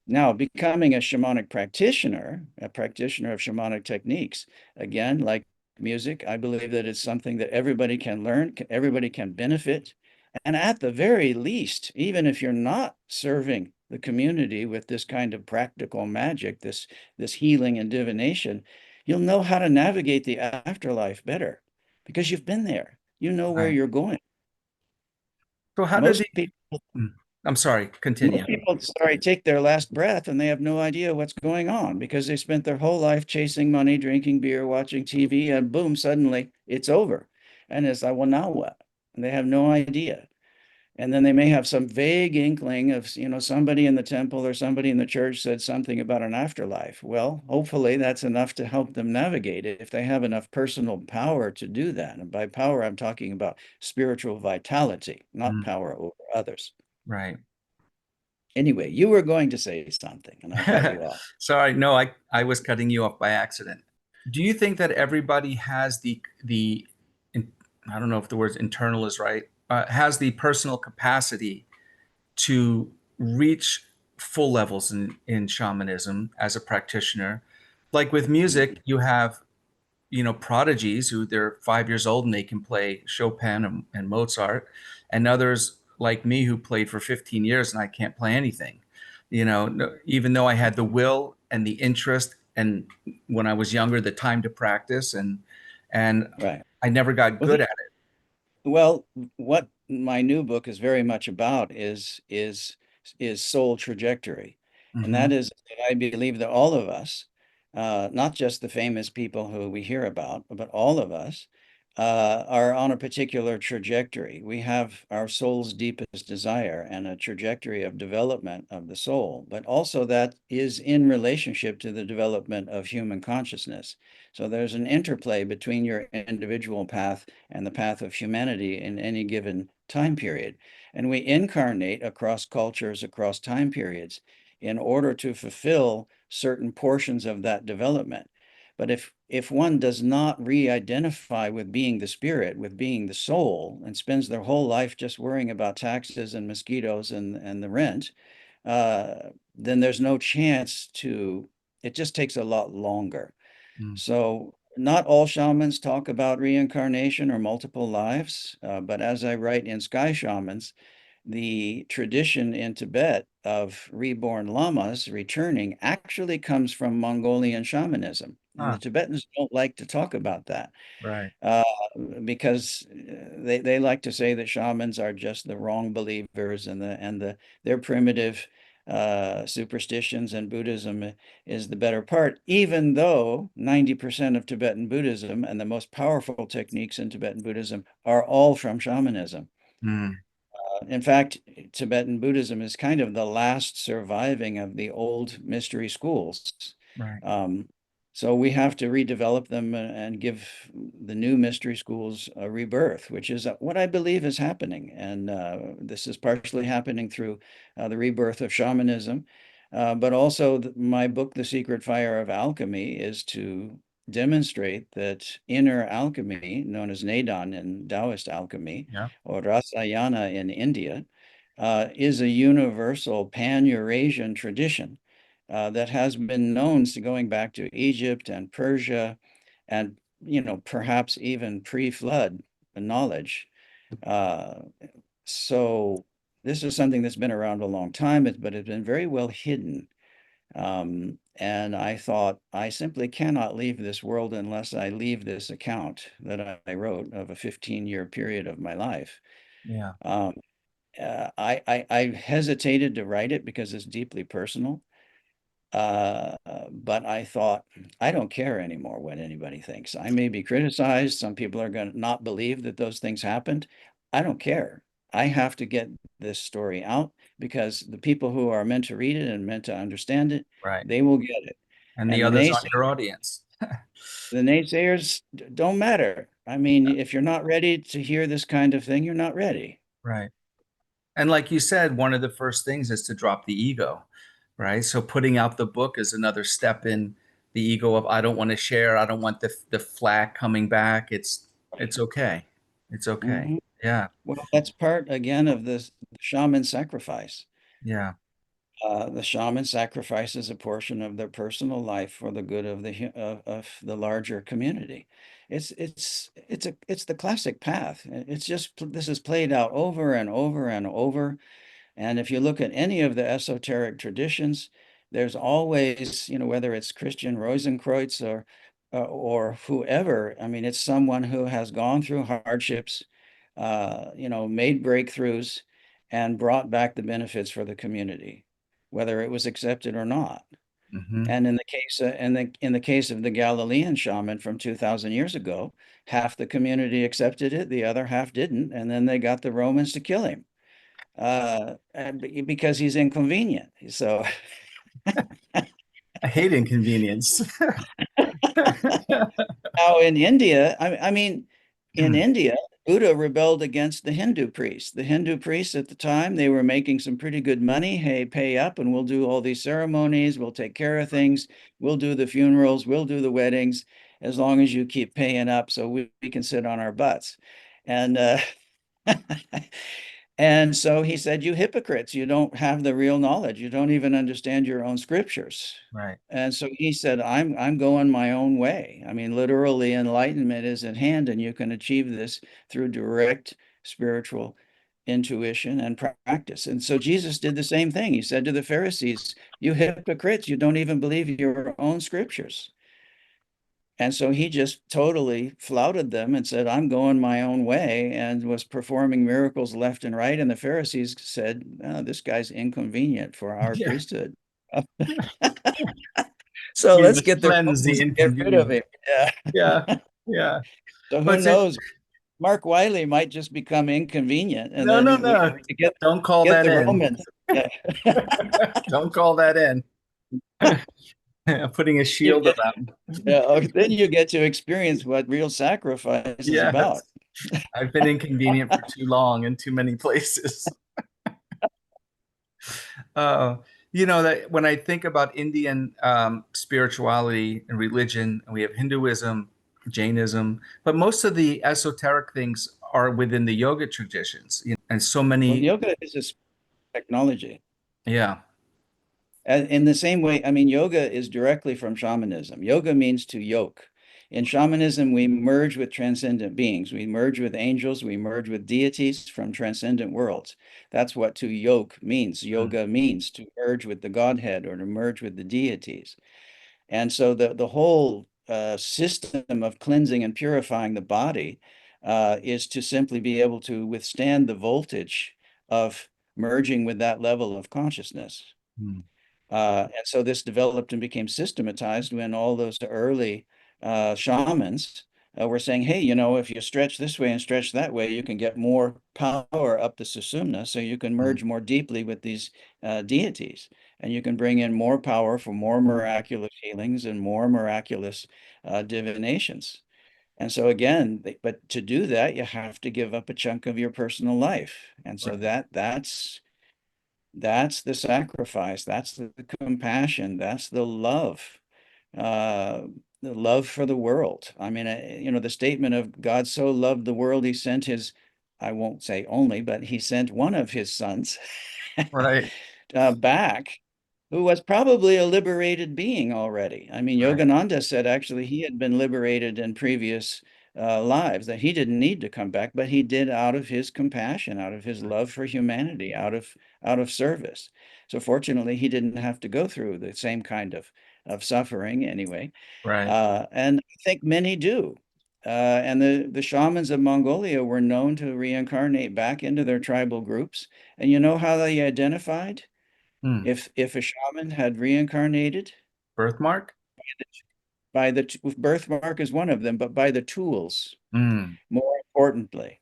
Now, becoming a shamanic practitioner, a practitioner of shamanic techniques, again, like music, I believe that it's something that everybody can learn, everybody can benefit. And at the very least, even if you're not serving the community with this kind of practical magic, this healing and divination, you'll know how to navigate the afterlife better because you've been there. You know where Right. you're going. So how did Most the people mm. I'm sorry, continue. Most people, sorry, take their last breath and they have no idea what's going on because they spent their whole life chasing money, drinking beer, watching TV, and boom, suddenly it's over. And it's like, well, now what? And they have no idea. And then they may have some vague inkling of, somebody in the temple or somebody in the church said something about an afterlife. Well, hopefully that's enough to help them navigate it if they have enough personal power to do that. And by power, I'm talking about spiritual vitality, not Mm, power over others. right. Anyway, you were going to say something and I cut you off. Sorry, no, I was cutting you off by accident. Do you think that everybody has I don't know if the word internal is right, has the personal capacity to reach full levels in shamanism as a practitioner? Like with music, you have, prodigies who they're 5 years old and they can play Chopin and Mozart, and others like me who played for 15 years and I can't play anything. Even though I had the will and the interest and when I was younger, the time to practice and Right. I never got Well, good at it. Well, what my new book is very much about is soul trajectory, and that Hmm. is that I believe that all of us, not just the famous people who we hear about, but all of us, are on a particular trajectory. We have our soul's deepest desire and a trajectory of development of the soul, but also that is in relationship to the development of human consciousness. So there's an interplay between your individual path and the path of humanity in any given time period. And we incarnate across cultures, across time periods, in order to fulfill certain portions of that development. But if one does not re-identify with being the spirit, with being the soul, and spends their whole life just worrying about taxes and mosquitoes and the rent, then there's no chance to, it just takes a lot longer. Mm. So not all shamans talk about reincarnation or multiple lives, but as I write in Sky Shamans, the tradition in Tibet of reborn lamas returning actually comes from Mongolian shamanism. And the Ah, Tibetans don't like to talk about that right. uh, because they like to say that shamans are just the wrong believers and their primitive superstitions and Buddhism is the better part, even though 90% of Tibetan Buddhism and the most powerful techniques in Tibetan Buddhism are all from shamanism. Mm, In fact, Tibetan Buddhism is kind of the last surviving of the old mystery schools. right. Um, so we have to redevelop them and give the new mystery schools a rebirth, which is what I believe is happening. And this is partially happening through the rebirth of shamanism. But also my book, The Secret Fire of Alchemy, is to demonstrate that inner alchemy, known as Nadan in Taoist alchemy, Yeah. or Rasayana in India, is a universal pan-Eurasian tradition that has been known to going back to Egypt and Persia and, perhaps even pre-flood knowledge. Uh, so this is something that's been around a long time, but it's been very well hidden. And I thought, I simply cannot leave this world unless I leave this account that I wrote of a 15-year period of my life. Yeah. Um, I hesitated to write it because it's deeply personal. But I thought, I don't care anymore what anybody thinks. I may be criticized. Some people are going to not believe that those things happened. I don't care. I have to get this story out because the people who are meant to read it and meant to understand it, Right. they will get it. And the And others aren't your audience. the naysayers don't matter. I mean, if you're not ready to hear this kind of thing, you're not ready. Right. And like you said, one of the first things is to drop the ego, right? So putting out the book is another step in the ego of I don't want to share, I don't want the flack coming back. It's okay. It's okay. Mhm. Yeah. Well, that's part again of the shaman sacrifice. Yeah. The shaman sacrifices a portion of their personal life for the good of of the larger community. It's the classic path. It's just this is played out over and over and over. And if you look at any of the esoteric traditions, there's always, whether it's Christian Rosenkreutz or whoever. I mean, it's someone who has gone through hardships, made breakthroughs, and brought back the benefits for the community, whether it was accepted or not. Hmm. And in the case in the case of the Galilean shaman from 2,000 years ago, half the community accepted it, the other half didn't, and then they got the Romans to kill him because he's inconvenient. So I hate inconvenience. now in India, I mean, in India, Buddha rebelled against the Hindu priests. The Hindu priests at the time, they were making some pretty good money. Hey, pay up and we'll do all these ceremonies. We'll take care of things. We'll do the funerals. We'll do the weddings as long as you keep paying up so we can sit on our butts. And and so he said, you hypocrites, you don't have the real knowledge. You don't even understand your own scriptures. Right. And so he said, I'm going my own way. I mean, literally, enlightenment is at hand, and you can achieve this through direct spiritual intuition and practice. And so Jesus did the same thing. He said to the Pharisees, you hypocrites, you don't even believe your own scriptures. And so he just totally flouted them and said, I'm going my own way, and was performing miracles left and right. And the Pharisees said, oh, this guy's inconvenient for our Yeah. priesthood. So We let's must get the cleanse Romans the to get rid of inconvenience. him. Yeah. Yeah. Yeah. So who But it's knows? Mark Wiley might just become inconvenient, and no, then no, no. we Don't call get that the in. Romans. Yeah. Don't call that in. Putting a You shield get, around. yeah, then you get to experience what real sacrifice is Yes. about. I've been inconvenient for too long in too many places. Uh, that when I think about Indian spirituality and religion, and we have Hinduism, Jainism, but most of the esoteric things are within the yoga traditions, and so Well, many. yoga is a technology. Yeah. In the same way, I mean, yoga is directly from shamanism. Yoga means to yoke. In shamanism, we merge with transcendent beings. We merge with angels. We merge with deities from transcendent worlds. That's what to yoke means. Mm, Yoga means to merge with the Godhead or to merge with the deities. And so the whole system of cleansing and purifying the body is to simply be able to withstand the voltage of merging with that level of consciousness. mm, And so this developed and became systematized when all those early shamans were saying, hey, if you stretch this way and stretch that way, you can get more power up the Sushumna, so you can mm. merge more deeply with these deities. And you can bring in more power for more miraculous healings and more miraculous divinations. And so again, but to do that, you have to give up a chunk of your personal life. And so Right. that's the sacrifice, that's the compassion, that's uh, the love for the world. I mean, the statement of God so loved the world, he sent his, I won't say only, but he sent one of his sons Right. back, who was probably a liberated being already. I mean, Right. Yogananda said actually he had been liberated in previous lives, that he didn't need to come back, but he did out of his compassion, out of his love for humanity, out of service. So fortunately, he didn't have to go through the same kind of suffering anyway. Right. And I think many do. And the shamans of Mongolia were known to reincarnate back into their tribal groups. And you know how they identified? Mm. If a shaman had reincarnated, Birthmark? by the birthmark is one of them, but by the tools, Mm. more importantly,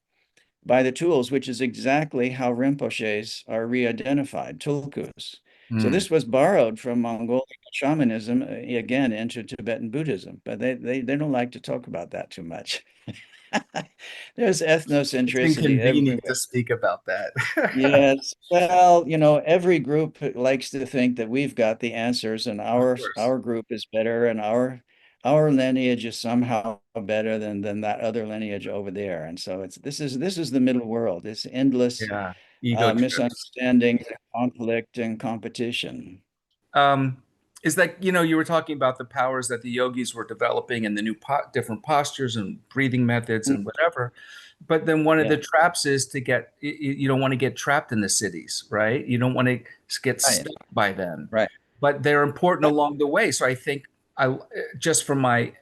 by the tools, which is exactly how Rinpoches are re-identified, tulkus. So Mm. this was borrowed from Mongolian shamanism, again, into Tibetan Buddhism, but they don't like to talk about that too much. There's It's ethnocentricity inconvenient everywhere. to speak about that. Yes. Well, every group likes to think that we've got the answers and Of our course. our group is better and our lineage is somehow better than that other lineage over there. And so this is the middle world. It's endless Yeah. Ego trips. misunderstanding, conflict, and competition. um, is that you were talking about the powers that the yogis were developing and the new different postures and breathing methods Mm, and whatever. But then one of the yeah. traps is to get you don't want to get trapped in the cities, right? You don't want to get Right. stuck by them. Right. But they're important along the way. So I think I just from my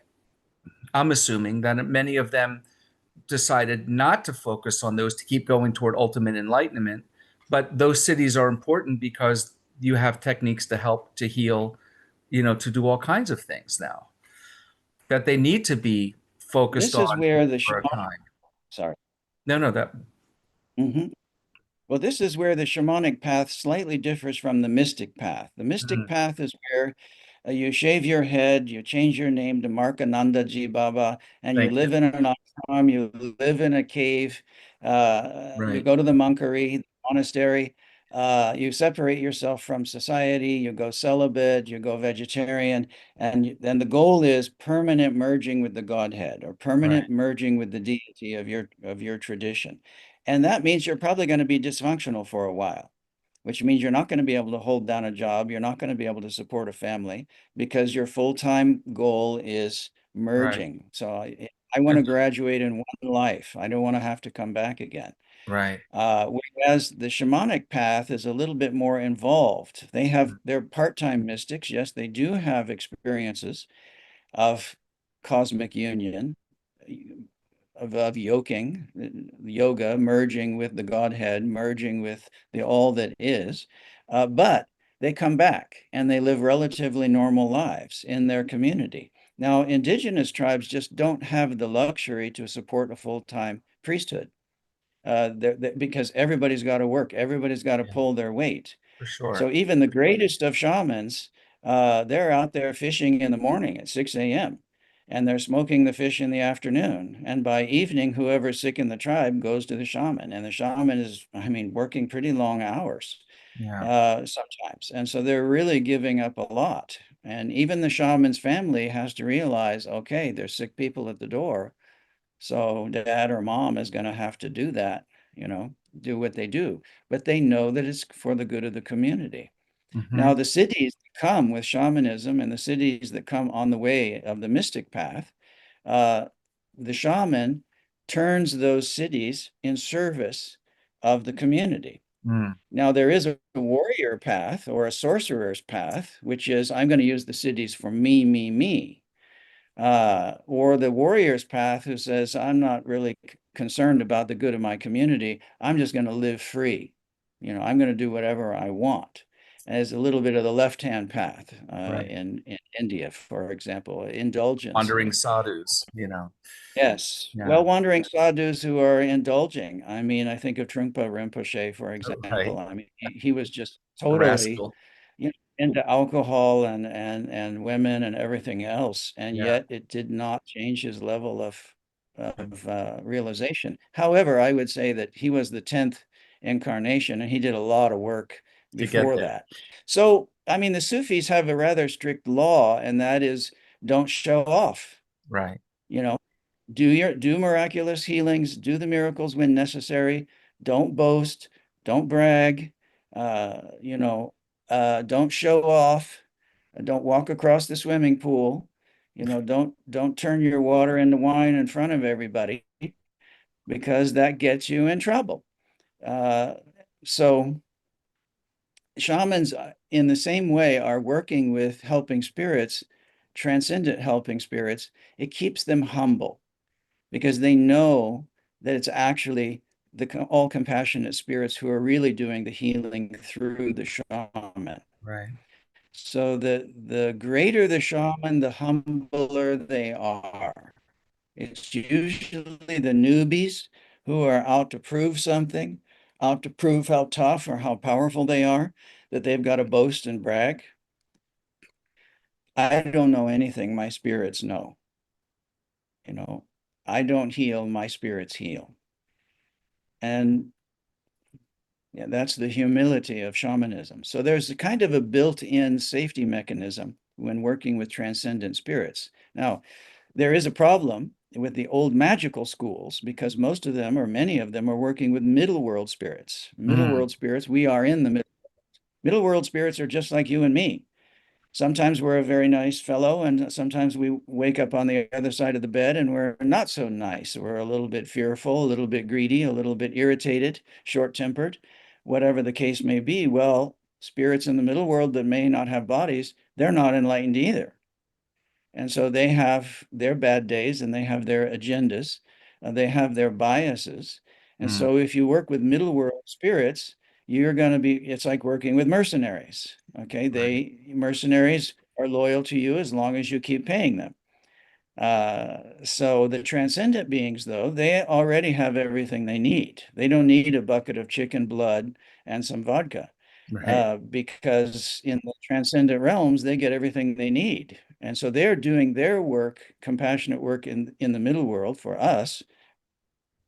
I'm assuming that many of them decided not to focus on those to keep going toward ultimate enlightenment, but those cities are important because you have techniques to help to heal, to do all kinds of things now that they need to be focused This is on where the for a shamanic, time. sorry. No, no, that Mhm. Well, this is where the shamanic path slightly differs from the mystic path. The mystic mm, path is where you shave your head, you change your name to Markanandaji Baba, and you thank you. live in an ashram, you live in a cave, you Right, go to the monkery, monastery, you separate yourself from society, you go celibate, you go vegetarian, and then the goal is permanent merging with the Godhead or right, permanent merging with the deity of your tradition. And that means you're probably going to be dysfunctional for a while, which means you're not going to be able to hold down a job. You're not going to be able to support a family because your full-time goal is right, merging. So I want to graduate in one life. I don't want to have to come back again. right. Whereas the shamanic path is a little bit more involved. They're part-time mystics. Yes, they do have experiences of cosmic union, of yoking, yoga, merging with the Godhead, merging with the all that is. But they come back and they live relatively normal lives in their community. Now, indigenous tribes just don't have the luxury to support a full-time priesthood because everybody's got to work, everybody's got to Yeah, pull their weight. for sure. So even the greatest of shamans, they're out there fishing in the morning at 6 a.m. and they're smoking the fish in the afternoon. And by evening, whoever's sick in the tribe goes to the shaman. And the shaman is, I mean, working pretty long hours Yeah. sometimes. And so they're really giving up a lot. And even the shaman's family has to realize, okay, there's sick people at the door. So dad or mom is going to have to do that, do what they do. But they know that it's for the good of the community. Hmm. Now, the cities that come with shamanism and the cities that come on the way of the mystic path, uh, the shaman turns those cities in service of the community. Mm, Now, there is a warrior path or a sorcerer's path, which is I'm going to use the cities for me, me, me. Or the warrior's path who says, I'm not really concerned about the good of my community. I'm just going to live free. I'm going to do whatever I want. As a little bit of the left-hand path right. in India, for example, indulgence. Wandering sadhus. Yes. Yeah. Well, wandering sadhus who are indulging. I mean, I think of Trungpa Rinpoche, for Right. example. I mean, he was just The totally rascal. into alcohol and women and everything else, and Yeah. yet it did not change his level of realization. However, I would say that he was the 10th incarnation, and he did a lot of work To get before there. that. So, I mean, the Sufis have a rather strict law, and that is don't show off. Right. You know, do miraculous healings, do the miracles when necessary. Don't boast, don't brag, don't show off, don't walk across the swimming pool, don't turn your water into wine in front of everybody because that gets you in trouble. Uh, so shamans in the same way are working with helping spirits, transcendent helping spirits. It keeps them humble because they know that it's actually the all compassionate spirits who are really doing the healing through the shaman. Right. So the greater the shaman, the humbler they are. It's usually the newbies who are out to prove something, out to prove how tough or how powerful they are, that they've got to boast and brag. I don't know anything, my spirits know. You know, I don't heal, my spirits heal. And yeah, that's the humility of shamanism. So there's a kind of a built-in safety mechanism when working with transcendent spirits. Now, there is a problem with the old magical schools because most of them or many of them are working with middle world spirits. Middle Mm, world spirits, we are in the middle world spirits are just like you and me. Sometimes we're a very nice fellow, and sometimes we wake up on the other side of the bed and we're not so nice. We're a little bit fearful, a little bit greedy, a little bit irritated, short-tempered, whatever the case may be. Well, spirits in the middle world that may not have bodies, they're not enlightened either. And so they have their bad days and they have their agendas, they have their biases. And mm, so if you work with middle world spirits, you're going to be, it's like working with mercenaries. Okay. Right. Mercenaries are loyal to you as long as you keep paying them. So the transcendent beings, though, they already have everything they need. They don't need a bucket of chicken blood and some vodka, Right. because in the transcendent realms, they get everything they need. And so they're doing their work, compassionate work in the middle world for us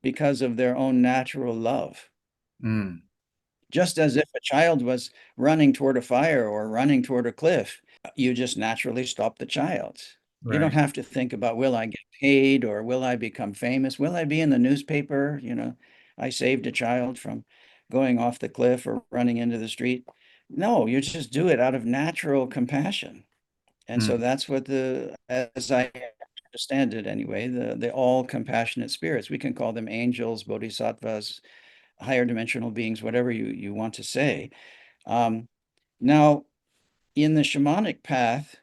because of their own natural love. Mm. Just as if a child was running toward a fire or running toward a cliff, you just naturally stop the child. You don't Right. have to think about, will I get paid or will I become famous? Will I be in the newspaper? I saved a child from going off the cliff or running into the street. No, you just do it out of natural compassion. And so Mm. that's what as I understand it anyway, the all compassionate spirits, we can call them angels, bodhisattvas, higher dimensional beings, whatever you want to say. Um, Now, in the shamanic path,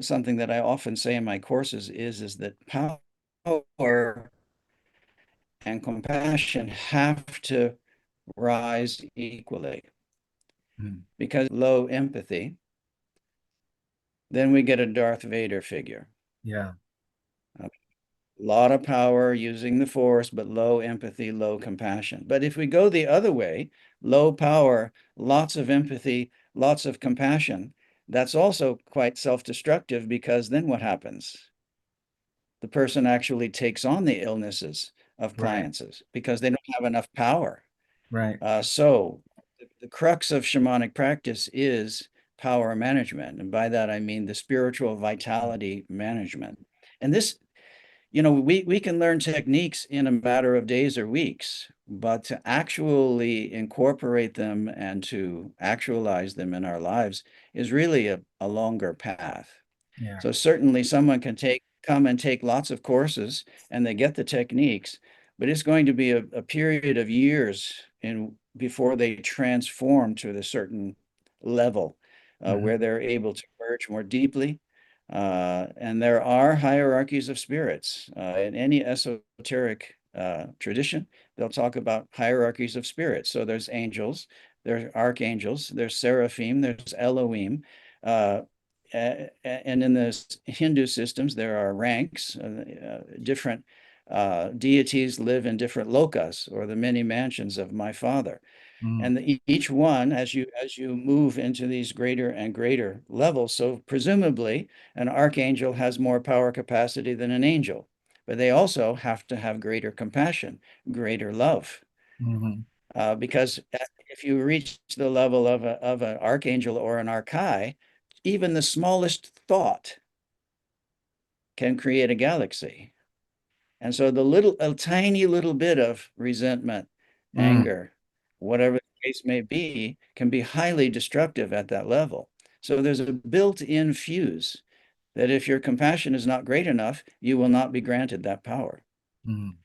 something that I often say in my courses is that power and compassion have to rise equally, Mm. because low empathy, then we get a Darth Vader figure. Yeah. A lot of power using the force, but low empathy, low compassion. But if we go the other way, low power, lots of empathy, lots of compassion, that's also quite self-destructive, because then what happens? The person actually takes on the illnesses of Right. clients because they don't have enough power. Right. So the crux of shamanic practice is power management. And by that, I mean the spiritual vitality management. And this, we can learn techniques in a matter of days or weeks, but to actually incorporate them and to actualize them in our lives is really a longer path. Yeah. So certainly someone can come and take lots of courses and they get the techniques, but it's going to be a period of years before they transform to a certain level, where Hmm. they're able to merge more deeply. And there are hierarchies of spirits. In any esoteric tradition, they'll talk about hierarchies of spirits. So there's angels, there's archangels, there's seraphim, there's Elohim. Uh, and in the Hindu systems, there are ranks. Different deities live in different lokas, or the many mansions of my father. Mm. And each one, as you move into these greater and greater levels, so presumably an archangel has more power capacity than an angel, but they also have to have greater compassion, greater love, Hmm. because if you reach the level of an archangel or an archai, even the smallest thought can create a galaxy. And so a tiny little bit of resentment, Mm. anger, whatever the case may be, can be highly destructive at that level. So there's a built-in fuse that if your compassion is not great enough, you will not be granted that power. Mm.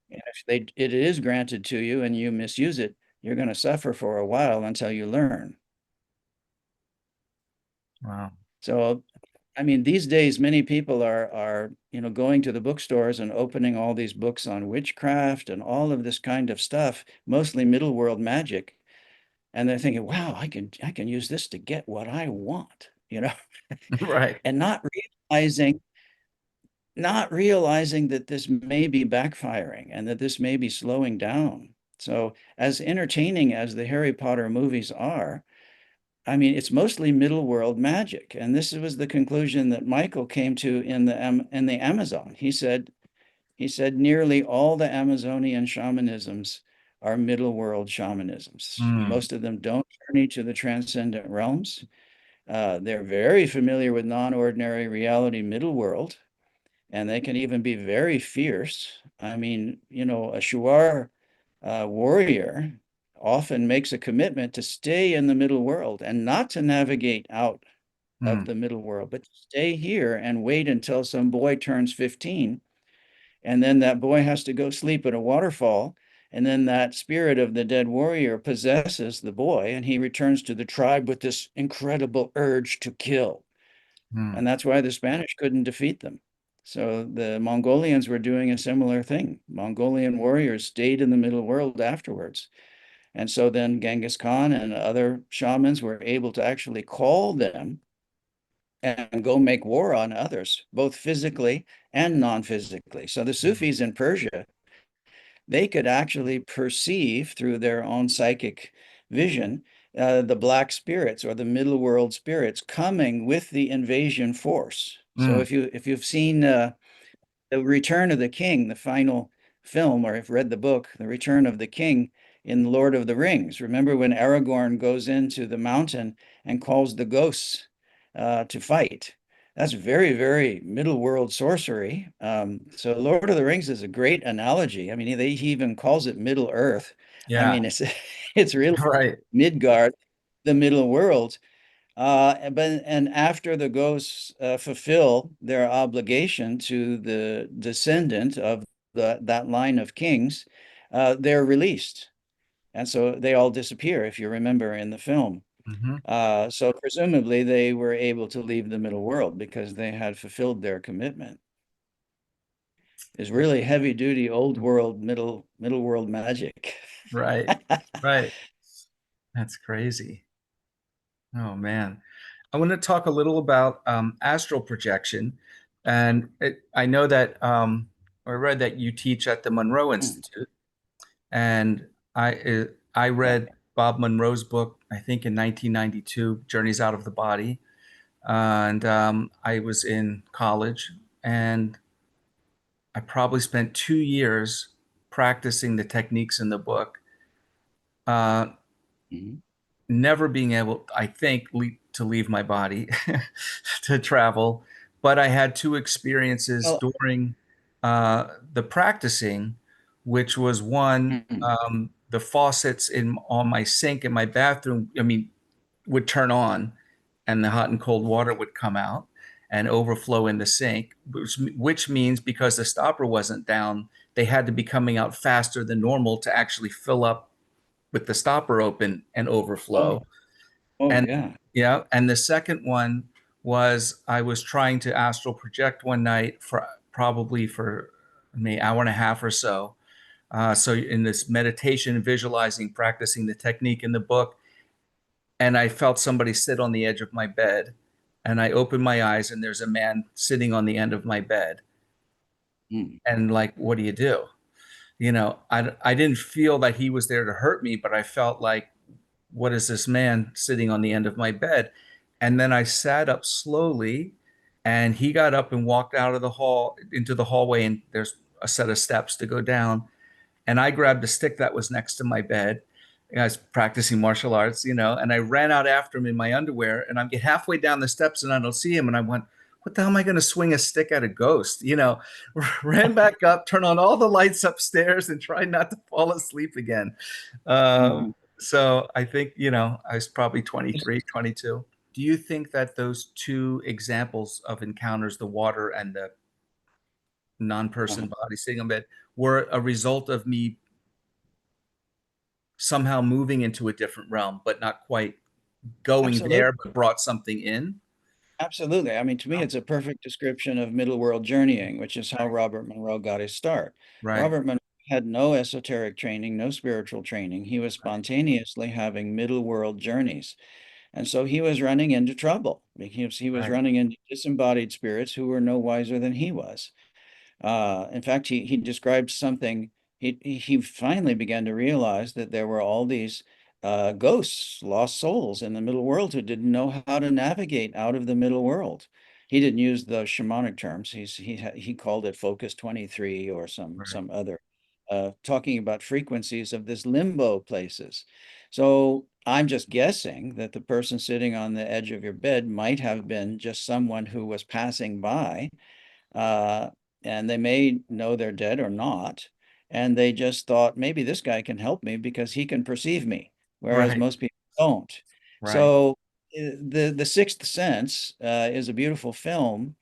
And if it is granted to you and you misuse it, you're going to suffer for a while until you learn. Wow. So, I mean, these days, many people are going to the bookstores and opening all these books on witchcraft and all of this kind of stuff, mostly middle world magic, and they're thinking, "Wow, I can use this to get what I want," Right. and not realizing that this may be backfiring and that this may be slowing down. So, as entertaining as the Harry Potter movies are, I mean, it's mostly middle world magic. And this was the conclusion that Michael came to in the Amazon. He said nearly all the Amazonian shamanisms are middle world shamanisms. Mm. Most of them don't journey to the transcendent realms. They're very familiar with non-ordinary reality middle world, and they can even be very fierce. I mean, a Shuar warrior often makes a commitment to stay in the middle world and not to navigate out of Mm. the middle world, but to stay here and wait until some boy turns 15. And then that boy has to go sleep at a waterfall. And then that spirit of the dead warrior possesses the boy, and he returns to the tribe with this incredible urge to kill. Mm. And that's why the Spanish couldn't defeat them. So the Mongolians were doing a similar thing. Mongolian warriors stayed in the middle world afterwards. And so then Genghis Khan and other shamans were able to actually call them and go make war on others, both physically and non-physically. So the Sufis in Persia, they could actually perceive through their own psychic vision the black spirits or the middle world spirits coming with the invasion force. So Mm. if you've seen The Return of the King, the final film, or if read the book, The Return of the King in Lord of the Rings. Remember when Aragorn goes into the mountain and calls the ghosts to fight? That's very, very middle world sorcery. So Lord of the Rings is a great analogy. I mean, he even calls it Middle Earth. I Yeah. mean, it's it's really Right. Midgard, the middle world. And after the ghosts fulfill their obligation to the descendant of that line of kings, they're released. And so they all disappear, if you remember in the film. Hmm. So presumably they were able to leave the middle world because they had fulfilled their commitment. It's really heavy duty old world, middle world magic. Right. Right. That's crazy. Oh man. I want to talk a little about astral projection. And I know that I read that you teach at the Monroe Hmm. Institute. And I Yeah. read Bob Monroe's book, I think in 1992, Journeys Out of the Body. And I was in college, and I probably spent 2 years practicing the techniques in the book. Uh, Mhm. Never being able, I think, to leave my body to travel. But I had two experiences Well, during the practicing, which was one, mhm. the faucets in on my sink in my bathroom, I mean, would turn on, and the hot and cold water would come out and overflow in the sink, which means because the stopper wasn't down, they had to be coming out faster than normal to actually fill up with the stopper open and Oh, overflow. oh And yeah. yeah, and the second one was I was trying to astral project one night for probably for maybe an hour and a half or so. So in this meditation, visualizing, practicing the technique in the book, and I felt somebody sit on the edge of my bed, and I opened my eyes, and there's a man sitting on the end of my bed, Mm. and like, what do you do? I didn't feel that he was there to hurt me, but I felt like, what is this man sitting on the end of my bed? And then I sat up slowly, and he got up and walked out of the hall into the hallway, and there's a set of steps to go down. And I grabbed a stick that was next to my bed. I was practicing martial arts, and I ran out after him in my underwear, and I get halfway down the steps and I don't see him. And I went, what the hell am I going to swing a stick at a ghost? Ran back up, turned on all the lights upstairs, and tried not to fall asleep again. Mhm. So I think, I was probably 23, 22. Do you think that those two examples of encounters, the water and the non-person Uh-huh. body sitting on bed, were a result of me somehow moving into a different realm, but not quite going Absolutely. there, but brought something in? Absolutely. I mean, to me, Oh, it's a perfect description of middle world journeying, which is how right, Robert Monroe got his start. right, Robert Monroe had no esoteric training, no spiritual training. He was right, spontaneously having middle world journeys. And so he was running into trouble because he was right, running into disembodied spirits who were no wiser than he was. In fact, he described something. He finally began to realize that there were all these ghosts, lost souls in the middle world who didn't know how to navigate out of the middle world. He didn't use the shamanic terms. He called it Focus 23 or right, some other, talking about frequencies of this limbo places. So I'm just guessing that the person sitting on the edge of your bed might have been just someone who was passing by, uh, and they may know they're dead or not. And they just thought, maybe this guy can help me because he can perceive me, whereas right, most people don't. right. So the Sixth Sense is a beautiful film.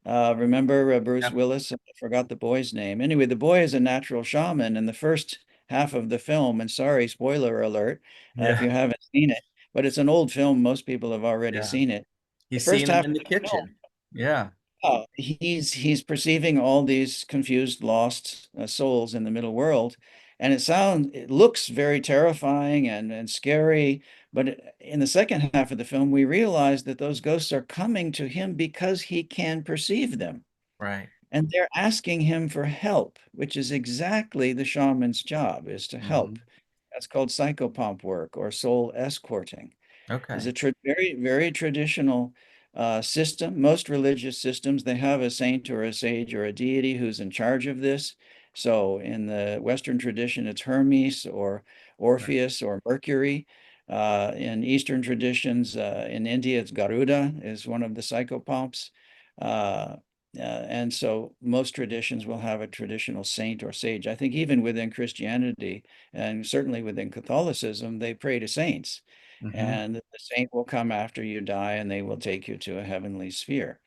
Remember Bruce Yep. Willis? I forgot the boy's name. Anyway, the boy is a natural shaman in the first half of the film. And sorry, spoiler alert, if Yeah, you haven't seen it, but it's an old film. Most people have already yeah. seen it. The He's first seeing them half in of the the film, kitchen. Yeah, he's perceiving all these confused, lost souls in the middle world, And it looks very terrifying and scary. But in the second half of the film, we realize that those ghosts are coming to him because he can perceive them. Right. And they're asking him for help, which is exactly the shaman's job, is to help. Hmm. That's called psychopomp work or soul escorting. Is Okay. a very, very traditional system. Most religious systems, they have a saint or a sage or a deity who's in charge of this. So in the Western tradition, it's Hermes or Right. Orpheus or Mercury. In Eastern traditions, in India, it's Garuda is one of the psychopomps. Uh, and so most traditions will have a traditional saint or sage. I think even within Christianity and certainly within Catholicism, they pray to saints, Hmm. and the saint will come after you die and they will take you to a heavenly sphere.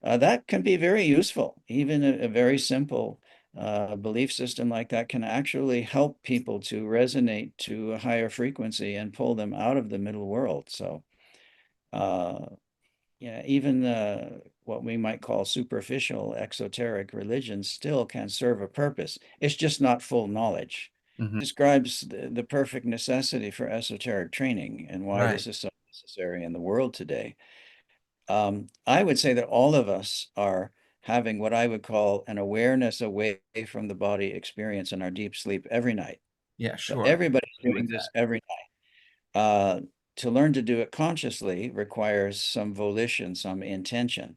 That can be very useful. Even a very simple belief system like that can actually help people to resonate to a higher frequency and pull them out of the middle world. So, uh, yeah, even what we might call superficial exoteric religions still can serve a purpose. It's just not full knowledge. Hmm. Describes the perfect necessity for esoteric training and why Right. this is so necessary in the world today. I would say that all of us are having what I would call an awareness away from the body experience in our deep sleep every night. Yeah, So sure. everybody's Agree with doing this that. every night. To learn to do it consciously requires some volition, some intention,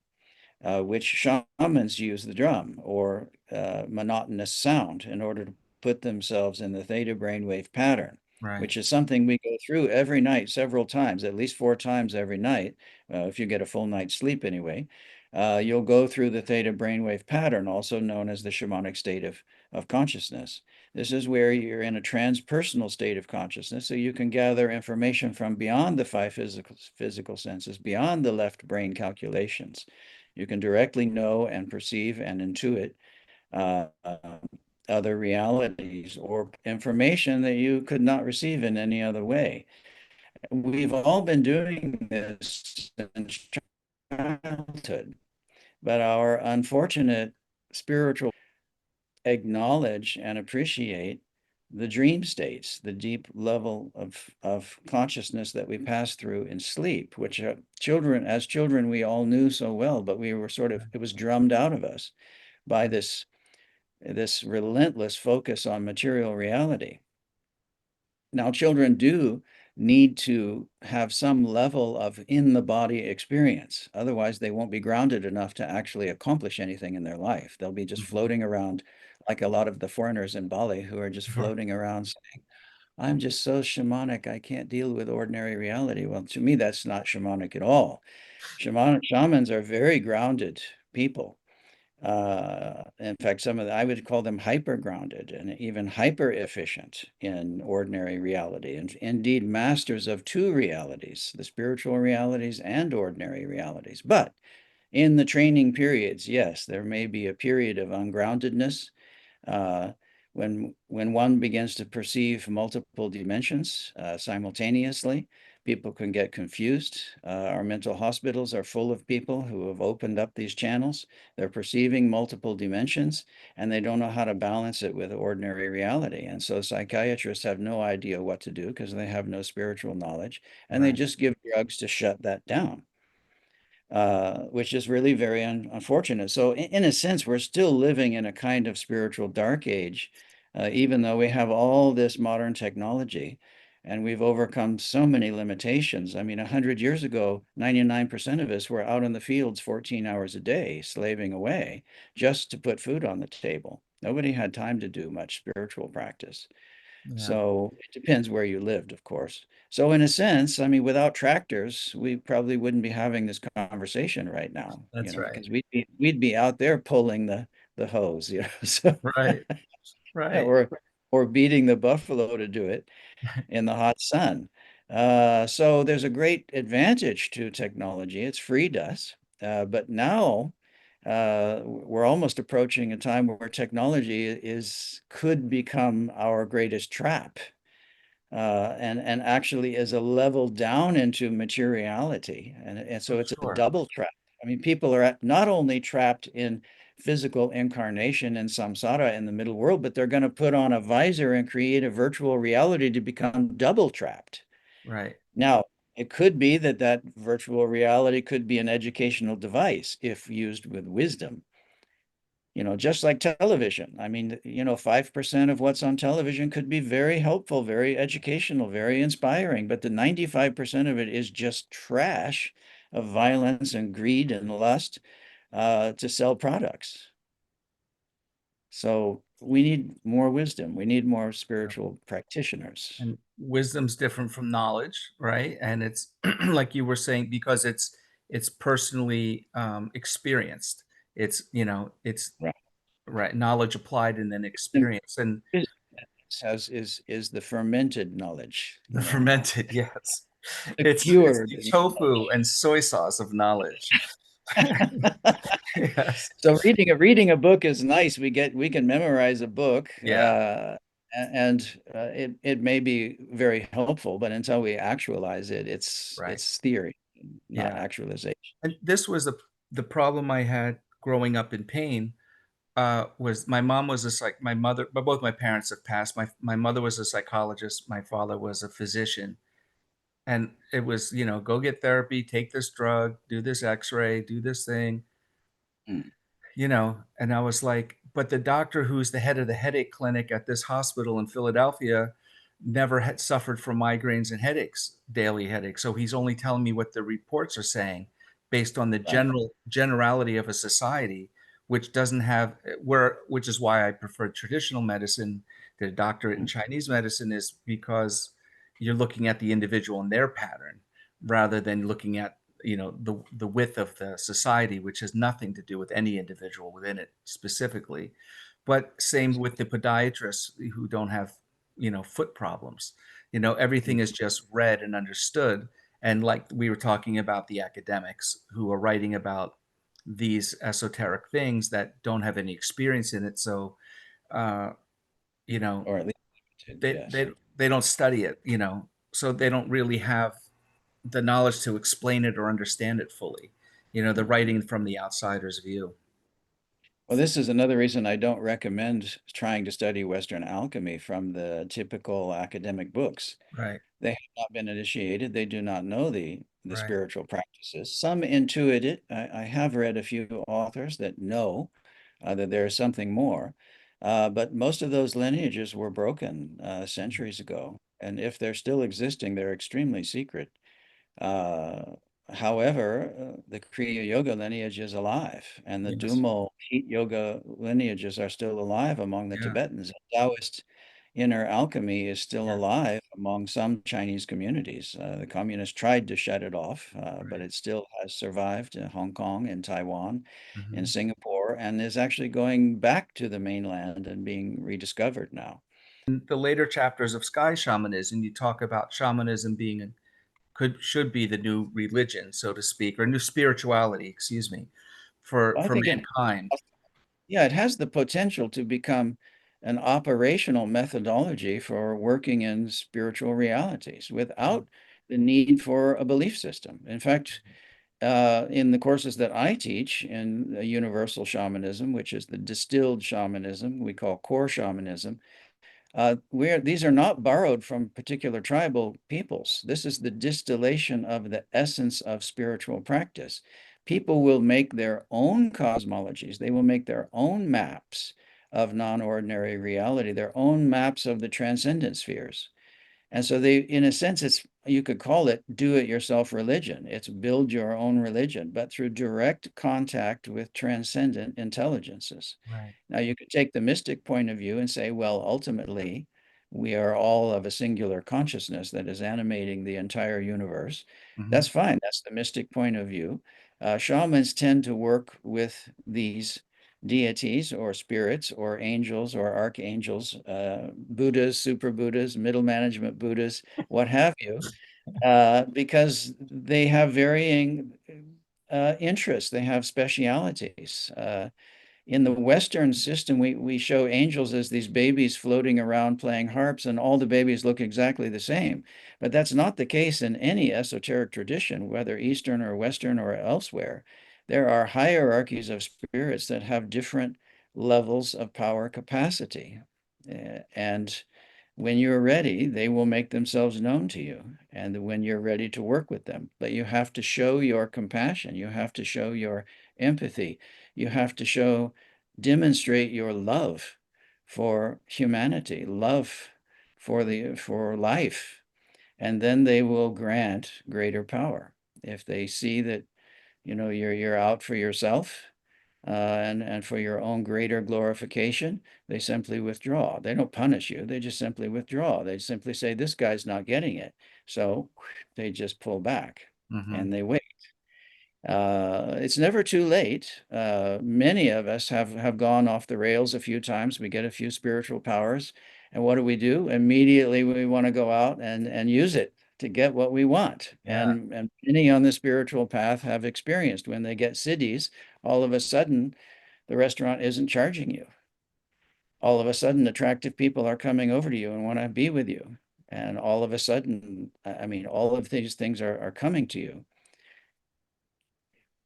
which shamans use the drum or monotonous sound in order to put themselves in the theta brainwave pattern, Right. which is something we go through every night, several times, at least 4 times every night, if you get a full night's sleep anyway. You'll go through the theta brainwave pattern, also known as the shamanic state of consciousness. This is where you're in a transpersonal state of consciousness, so you can gather information from beyond the five physical senses, beyond the left brain calculations. You can directly know and perceive and intuit uh, other realities or information that you could not receive in any other way. We've all been doing this since childhood, but our unfortunate spiritual acknowledge and appreciate the dream states, the deep level of consciousness that we pass through in sleep, which as children, we all knew so well, but we were it was drummed out of us by Right. this relentless focus on material reality. Now, children do need to have some level of in the body experience. Otherwise, they won't be grounded enough to actually accomplish anything in their life. They'll be just Mhm. floating around like a lot of the foreigners in Bali who are just Sure. floating around saying, I'm just so shamanic, I can't deal with ordinary reality. Well, to me, that's not shamanic at all. Shamans are very grounded people. In fact, I would call them hyper grounded and even hyper efficient in ordinary reality, and indeed masters of two realities, the spiritual realities and ordinary realities. But in the training periods, yes, there may be a period of ungroundedness uh, when one begins to perceive multiple dimensions simultaneously. People can get confused. Our mental hospitals are full of people who have opened up these channels. They're perceiving multiple dimensions and they don't know how to balance it with ordinary reality. And so psychiatrists have no idea what to do because they have no spiritual knowledge and they Right. just give drugs to shut that down, which is really very unfortunate. So, in a sense, we're still living in a kind of spiritual dark age, even though we have all this modern technology and we've overcome so many limitations. I mean, 100 years ago, 99% of us were out in the fields 14 hours a day, slaving away just to put food on the table. Nobody had time to do much spiritual practice. Yeah. So it depends where you lived, of course. So in a sense, I mean, without tractors, we probably wouldn't be having this conversation right now, That's right. because we'd be out there pulling the hose, so Right. Right. or beating the buffalo to do it in the hot sun. So there's a great advantage to technology. It's freed us, but now we're almost approaching a time where technology could become our greatest trap, and actually is a level down into materiality, and Oh, so it's a sure. double trap. I mean, people are not only trapped in physical incarnation in samsara in the middle world, but they're going to put on a visor and create a virtual reality to become double trapped. Right. Now, it could be that that virtual reality could be an educational device if used with wisdom. Just like television. I mean, 5% of what's on television could be very helpful, very educational, very inspiring, but the 95% of it is just trash of violence and greed and lust to sell products. So we need more wisdom. We need more spiritual practitioners. And wisdom's different from knowledge, right? And it's like you were saying, because it's personally experienced. It's Right. right, knowledge applied and then experience. And Wisdom is the fermented knowledge, the fermented, yes. the It's cured the tofu and soy sauce of knowledge. Yes. So reading a book is nice. We can memorize a book, Yeah, and it may be very helpful, but until we actualize it, right. it's theory, not Yeah. actualization. And this was the problem I had growing up in pain. Was my mom was a my mother, but both my parents have passed. My mother was a psychologist. My father was a physician, and it was, go get therapy, take this drug, do this X-ray, do this thing, Mm. And I was like, but the doctor who's the head of the headache clinic at this hospital in Philadelphia never had suffered from migraines and headaches, daily headaches. So he's only telling me what the reports are saying based on the Right. generality of a society, which doesn't have which is why I prefer traditional medicine. The doctorate in Mm. Chinese medicine is because you're looking at the individual and their pattern rather than looking at the width of the society, which has nothing to do with any individual within it specifically. But same with the podiatrists who don't have foot problems. Everything is just read and understood. And like we were talking about, the academics who are writing about these esoteric things that don't have any experience in it, so uh, you know Or at least they yes. they they don't study it, so they don't really have the knowledge to explain it or understand it fully. The Mm. writing from the outsider's view. Well, this is another reason I don't recommend trying to study Western alchemy from the typical academic books. Right, They have not been initiated. They do not know the right. spiritual practices. Some intuit it. I have read a few authors that know that there is something more. But most of those lineages were broken centuries ago. And if they're still existing, they're extremely secret. Uh, However, the Kriya Yoga lineage is alive, and the Yes. Dumo heat yoga lineages are still alive among the Yeah. Tibetans. Taoist inner alchemy is still Yeah. alive among some Chinese communities. The communists tried to shut it off, but Right. it still has survived in Hong Kong, in Taiwan, in Hmm. Singapore, and is actually going back to the mainland and being rediscovered now. In the later chapters of Sky Shamanism, you talk about shamanism being should be the new religion, so to speak, or new spirituality, excuse me, I for think mankind. yeah, it has the potential to become an operational methodology for working in spiritual realities without the need for a belief system. In fact, in the courses that I teach in universal shamanism, which is the distilled shamanism, we call core shamanism, where these are not borrowed from particular tribal peoples. This is the distillation of the essence of spiritual practice. People will make their own cosmologies, they will make their own maps of non-ordinary reality, their own maps of the transcendent spheres. And so they, in a sense, you could call it do-it-yourself religion. It's build your own religion, but through direct contact with transcendent intelligences. Right. Now, you could take the mystic point of view and say, well, ultimately, we are all of a singular consciousness that is animating the entire universe. Hmm. That's fine. That's the mystic point of view. Shamans tend to work with these deities or spirits or angels or archangels, Buddhas, super Buddhas, middle management Buddhas, what have you, because they have varying interests, they have specialities. In the Western system, we show angels as these babies floating around playing harps, and all the babies look exactly the same. But that's not the case in any esoteric tradition, whether Eastern or Western or elsewhere. there are hierarchies of spirits that have different levels of power capacity. And when you're ready, they will make themselves known to you. And when you're ready to work with them, but you have to show your compassion, you have to show your empathy, you have to demonstrate your love for humanity, love for life, and then they will grant greater power. If they see that, you're out for yourself, and for your own greater glorification, they simply withdraw. They don't punish you. They just simply withdraw. They simply say, this guy's not getting it. So they just pull back Mm-hmm. and they wait. It's never too late. Many of us have gone off the rails a few times. We get a few spiritual powers, and what do? Immediately we want to go out and use it to get what we want. Yeah. And many on the spiritual path have experienced when they get siddhis, all of a sudden the restaurant isn't charging you. All of a sudden, attractive people are coming over to you and want to be with you. And all of a sudden, I mean, all of these things are coming to you.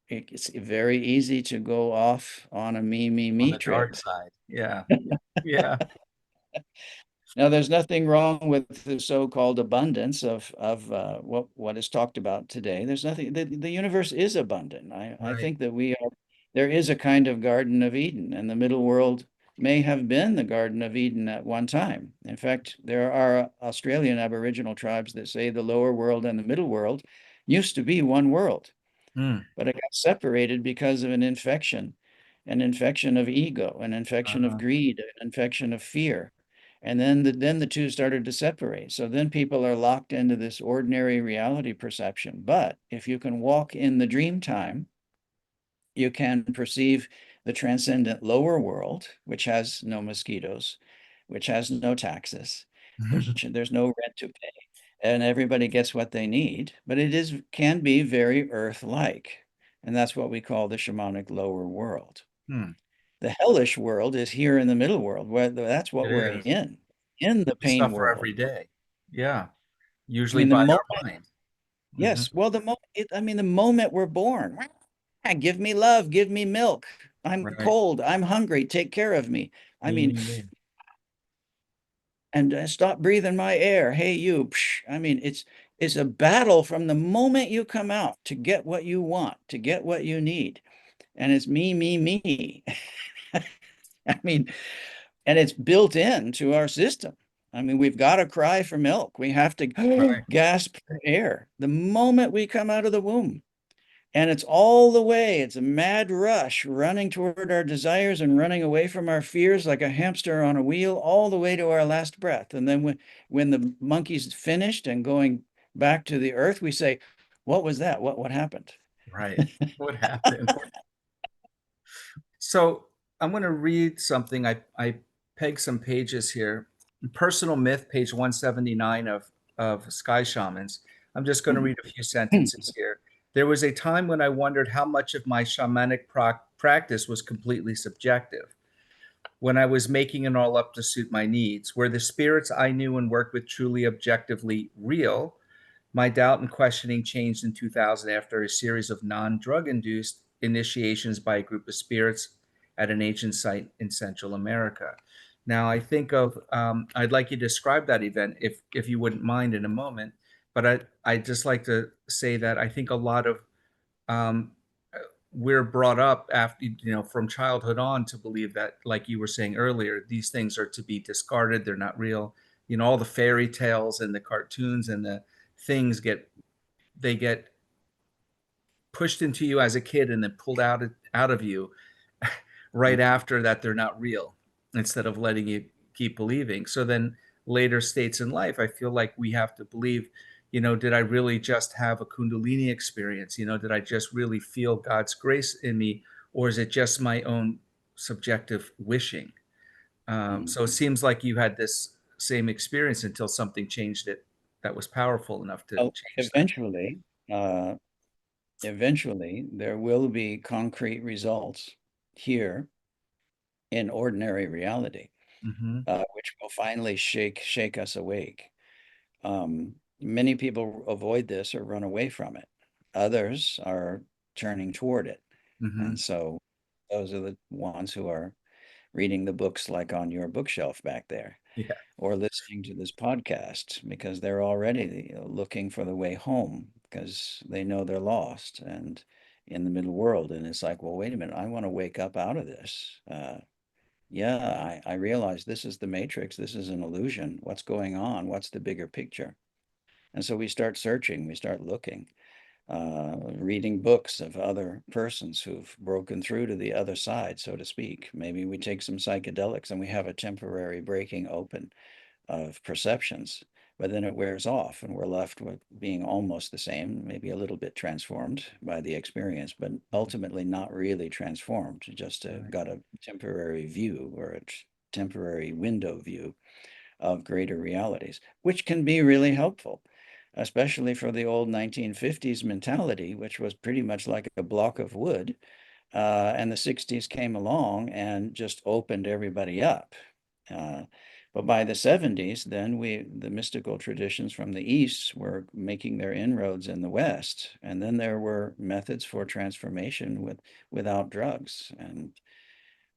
It's very easy to go off on a On me the dark trip. side. Yeah. Yeah. Now, there's nothing wrong with the so-called abundance of what is talked about today. There's nothing. The universe is abundant. I Right. think that there is a kind of Garden of Eden, and the middle world may have been the Garden of Eden at one time. In fact, there are Australian Aboriginal tribes that say the lower world and the middle world used to be one world, Mm. but it got separated because of an infection of ego, an infection of Uh, greed, an infection of fear. And then the two started to separate. So then people are locked into this ordinary reality perception. But if you can walk in the dream time, you can perceive the transcendent lower world, which has no mosquitoes, which has no taxes, which there's no rent to pay, and everybody gets what they need. But can be very earth-like. And that's what we call the shamanic lower world. hmm. The hellish world is here in the middle world, where that's what It we're is. in the We pain suffer world. every day. Yeah. I Usually mean, the by moment, our mind. Hmm. yes, well, I mean, the moment we're born, give me love, give me milk. I'm Right. cold, I'm hungry, take care of me. I Me, mean, me, me. and stop breathing my air. Hey, you. I mean, it's a battle from the moment you come out to get what you want, to get what you need. And it's me. I mean, and it's built into our system. I mean, we've got to cry for milk. We have to Right. gasp for air the moment we come out of the womb. And it's all the way, it's a mad rush running toward our desires and running away from our fears like a hamster on a wheel, all the way to our last breath. And then when the monkey's finished and going back to the earth, we say, what was that? What happened? Right. What happened? So I'm going to read something. I pegged some pages here. Personal myth, page 179 of Sky Shamans. I'm just going to read a few sentences here. There was a time when I wondered how much of my shamanic practice was completely subjective. When I was making it all up to suit my needs, were the spirits I knew and worked with truly objectively real? My doubt and questioning changed in 2000 after a series of non-drug induced initiations by a group of spirits at an ancient site in Central America. Now, I think of, I'd like you to describe that event if you wouldn't mind in a moment. But I'd just like to say that I think a lot of um, we're brought up after, from childhood on to believe that, like you were saying earlier, these things are to be discarded. They're not real. All the fairy tales and the cartoons and the things get pushed into you as a kid and then pulled out of you right after that. They're not real, instead of letting you keep believing. So then later states in life, I feel like we have to believe, did I really just have a kundalini experience? Did I just really feel God's grace in me, or is it just my own subjective wishing? So it seems like you had this same experience until something changed it that was powerful enough to Well, change that. uh, eventually there will be concrete results here in ordinary reality, Mm-hmm. which will finally shake us awake. Many people avoid this or run away from it. Others are turning toward it. Hmm. And so those are the ones who are reading the books like on your bookshelf back there, Yeah. or listening to this podcast because they're already looking for the way home because they know they're lost and in the middle world. And it's like, well, wait a minute, I want to wake up out of this. Yeah, I realize this is the matrix. This is an illusion. What's going on? What's the bigger picture? And so we start searching, we start looking, reading books of other persons who've broken through to the other side, so to speak. Maybe we take some psychedelics and we have a temporary breaking open of perceptions, but then it wears off and we're left with being almost the same, maybe a little bit transformed by the experience, but ultimately not really transformed, just Right. got a temporary view or a temporary window view of greater realities, which can be really helpful, especially for the old 1950s mentality, which was pretty much like a block of wood. And the 60s came along and just opened everybody up. Uh, but by the 70s, then the mystical traditions from the East were making their inroads in the West. And then there were methods for transformation without drugs. And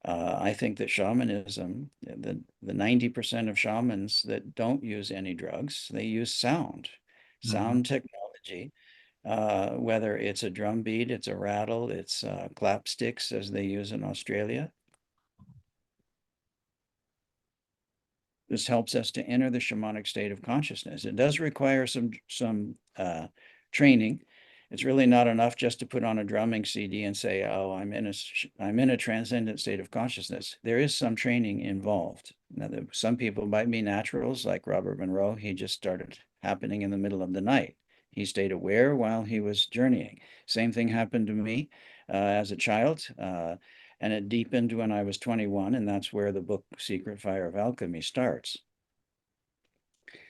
I think that shamanism, the 90% of shamans that don't use any drugs, they use Hmm. sound technology, whether it's a drum beat, it's a rattle, it's clap sticks as they use in Australia. This helps us to enter the shamanic state of consciousness. It does require some training. It's really not enough just to put on a drumming CD and say, "Oh, I'm in a transcendent state of consciousness." There is some training involved. Now, some people might be naturals, like Robert Monroe. He just started happening in the middle of the night. He stayed aware while he was journeying. Same thing happened to me as a child. And it deepened when I was 21, and that's where the book Secret Fire of Alchemy starts.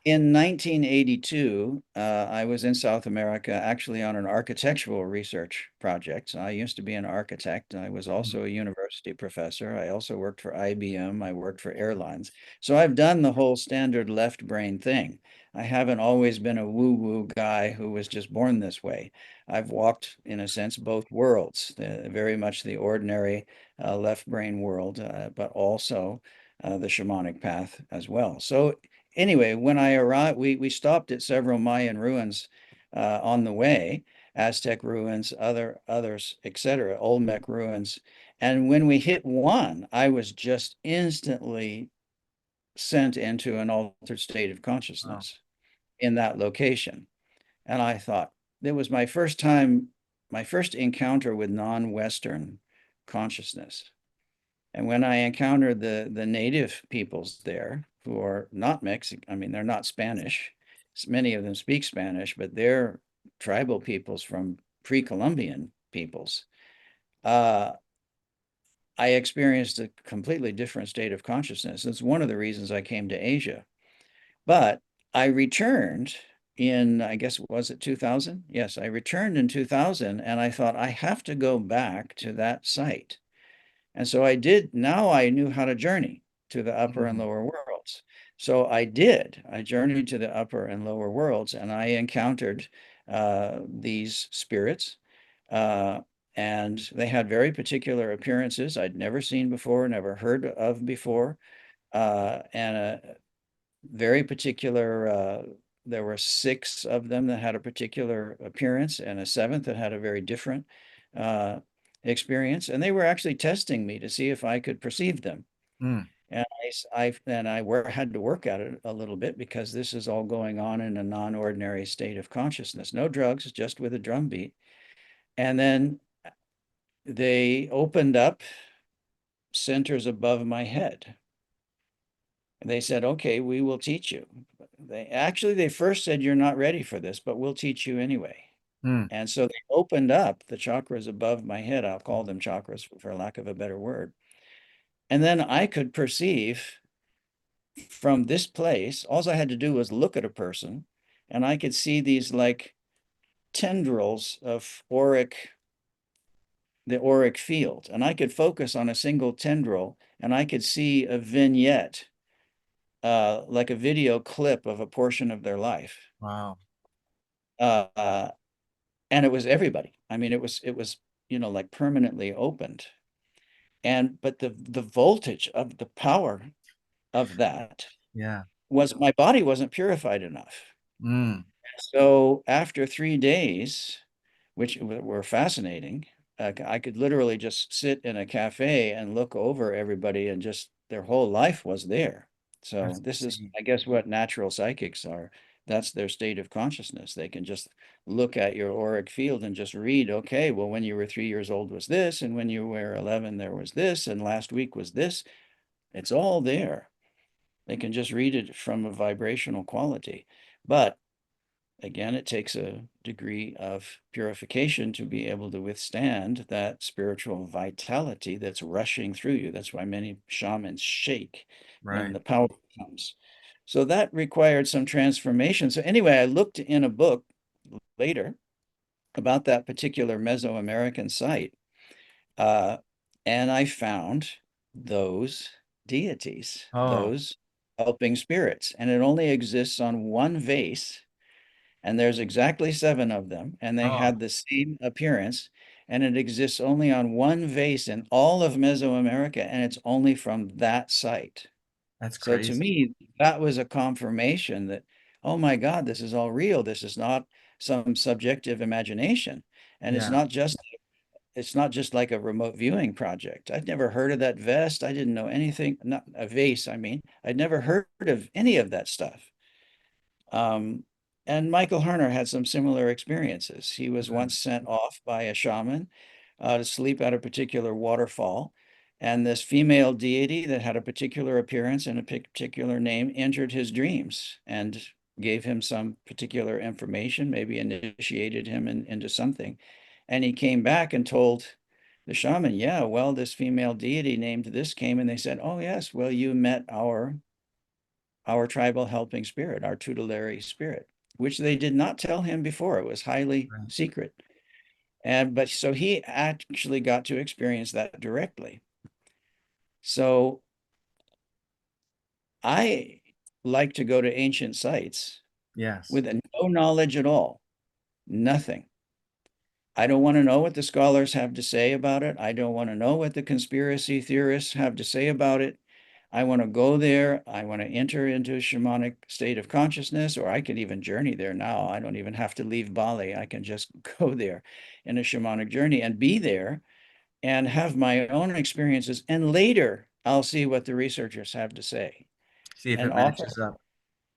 In 1982, I was in South America actually on an architectural research project. So I used to be an architect. I was also a university professor. I also worked for IBM. I worked for airlines. So I've done the whole standard left brain thing. I haven't always been a woo-woo guy who was just born this way. I've walked, in a sense, both worlds, very much the ordinary left brain world, but also the shamanic path as well. So anyway, when I arrived, we stopped at several Mayan ruins on the way, Aztec ruins, others, etc., Olmec ruins. And when we hit one, I was just instantly sent into an altered state of Wow. consciousness in that location. And I thought, it was my first time, my first encounter with non-Western consciousness. And when I encountered the native peoples there, who are not Mexican, I mean, they're not Spanish. Many of them speak Spanish, but they're tribal peoples from pre-Columbian peoples. Uh, I experienced a completely different state of consciousness. It's one of the reasons I came to Asia. But I returned in, I guess, was it 2000? Yes, I returned in 2000, and I thought I have to go back to that site. And so I did. Now I knew how to journey to the upper and Mm. lower worlds. So I did. I journeyed to the upper and lower worlds, and I encountered these spirits. Uh, and they had very particular appearances I'd never seen before, never heard of before, and a very particular. There were six of them that had a particular appearance, and a seventh that had a very different uh, experience. And they were actually testing me to see if I could perceive them. Mm. And had to work at it a little bit because this is all going on in a non-ordinary state of consciousness. No drugs, just with a drum beat. And then they opened up centers above my head. And they said, okay, we will teach you. They first said, you're not ready for this, but we'll teach you anyway. Mm. And so they opened up the chakras above my head. I'll call them chakras for lack of a better word. And then I could perceive from this place, all I had to do was look at a person and I could see these like tendrils of the auric field. And I could focus on a single tendril and I could see a vignette, like a video clip of a portion of their life. Wow. Uh, and it was everybody. I mean, it was like permanently opened. But the voltage of the power of that Yeah. was my body wasn't purified enough. Mm. So after 3 days, which were fascinating, I could literally just sit in a cafe and look over everybody, and just their whole life was there. So That's this is, insane. I guess, what natural psychics are. That's their state of consciousness. They can just look at your auric field and just read, okay, well, when you were 3 years old was this, and when you were 11, there was this, and last week was this. It's all there. They can just read it from a vibrational quality. But again, it takes a degree of purification to be able to withstand that spiritual vitality that's rushing through you. That's why many shamans shake when Right. the power comes. So that required some transformation. So anyway, I looked in a book later about that particular Mesoamerican site, uh, and I found those deities, Oh, those helping spirits, and it only exists on one vase, and there's exactly 7 of them, and they oh, had the same appearance, and it exists only on one vase in all of Mesoamerica, and it's only from that site. that's So to crazy. me, that was a confirmation that, oh my God, this is all real. This is not some subjective imagination. And Yeah. it's not just like a remote viewing project. I'd never heard of that vest. I didn't know anything, not a vase, I mean. I'd never heard of any of that stuff. Um, and Michael Herner had some similar experiences. He was Mm. once sent off by a shaman to sleep at a particular waterfall. And this female deity that had a particular appearance and a particular name entered his dreams and gave him some particular information, maybe initiated him into something. And he came back and told the shaman, yeah, well, this female deity named this came, and they said, oh, yes, well, you met our tribal helping spirit, our tutelary spirit, which they did not tell him before. It was highly Right. secret. But so he actually got to experience that directly. So I like to go to ancient sites Yes. with no knowledge at all, nothing. I don't want to know what the scholars have to say about it. I don't want to know what the conspiracy theorists have to say about it. I want to go there. I want to enter into a shamanic state of consciousness, or I could even journey there now. I don't even have to leave Bali. I can just go there in a shamanic journey and be there and have my own experiences. And later, I'll see what the researchers have to say. See if And it matches up.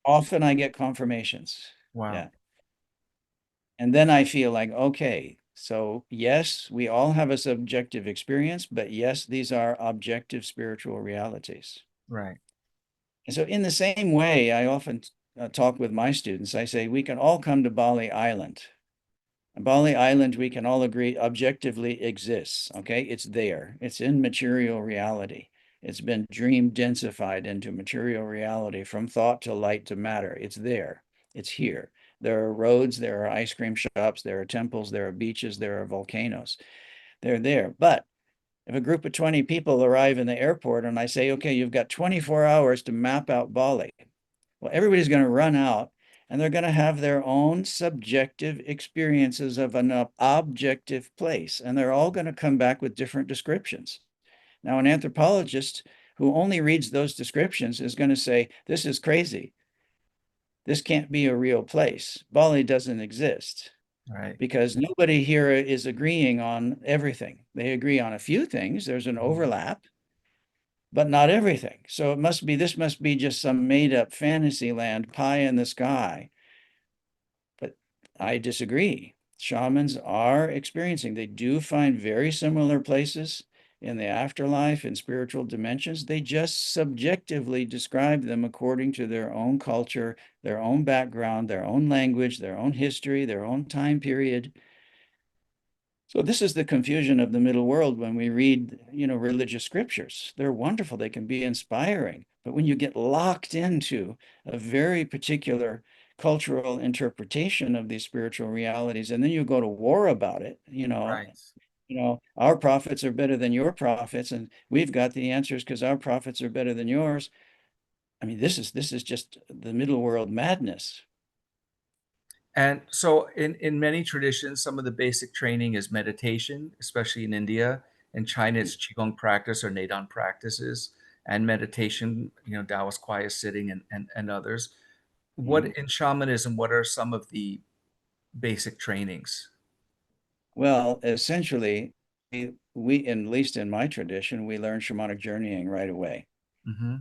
often I get confirmations. Wow. Yeah. And then I feel like, okay, so yes, we all have a subjective experience, but yes, these are objective spiritual realities. Right. And so, in the same way, I often talk with my students. I say, we can all come to Bali Island. And Bali Island, we can all agree, objectively exists. Okay. It's there, it's in material reality. It's been dream densified into material reality from thought to light to matter. It's there, it's here. There are roads, there are ice cream shops, there are temples, there are beaches, there are volcanoes. They're there. But if a group of 20 people arrive in the airport and I say, okay, you've got 24 hours to map out Bali, well, everybody's going to run out and they're going to have their own subjective experiences of an objective place. And they're all going to come back with different descriptions. Now, an anthropologist who only reads those descriptions is going to say, this is crazy. This can't be a real place. Bali doesn't exist Right. because nobody here is agreeing on everything. They agree on a few things. There's an Mhm. overlap, but not everything. So this must be just some made up fantasy land, pie in the sky. But I disagree. Shamans are experiencing, they do find very similar places in the afterlife and spiritual dimensions. They just subjectively describe them according to their own culture, their own background, their own language, their own history, their own time period. So this is the confusion of the middle world when we read, religious scriptures. They're wonderful. They can be inspiring. But when you get locked into a very particular cultural interpretation of these spiritual realities, and then you go to war about it, Right. our prophets are better than your prophets, and we've got the answers because our prophets are better than yours. I mean, this is just the middle world madness. And so in many traditions, some of the basic training is meditation, especially in India. In China, it's Qigong practice or Neidan practices and meditation, Taoist quiet sitting and others. What Mhm. in shamanism, what are some of the basic trainings? Well, essentially, at least in my tradition, we learn shamanic journeying right away. Mm-hmm.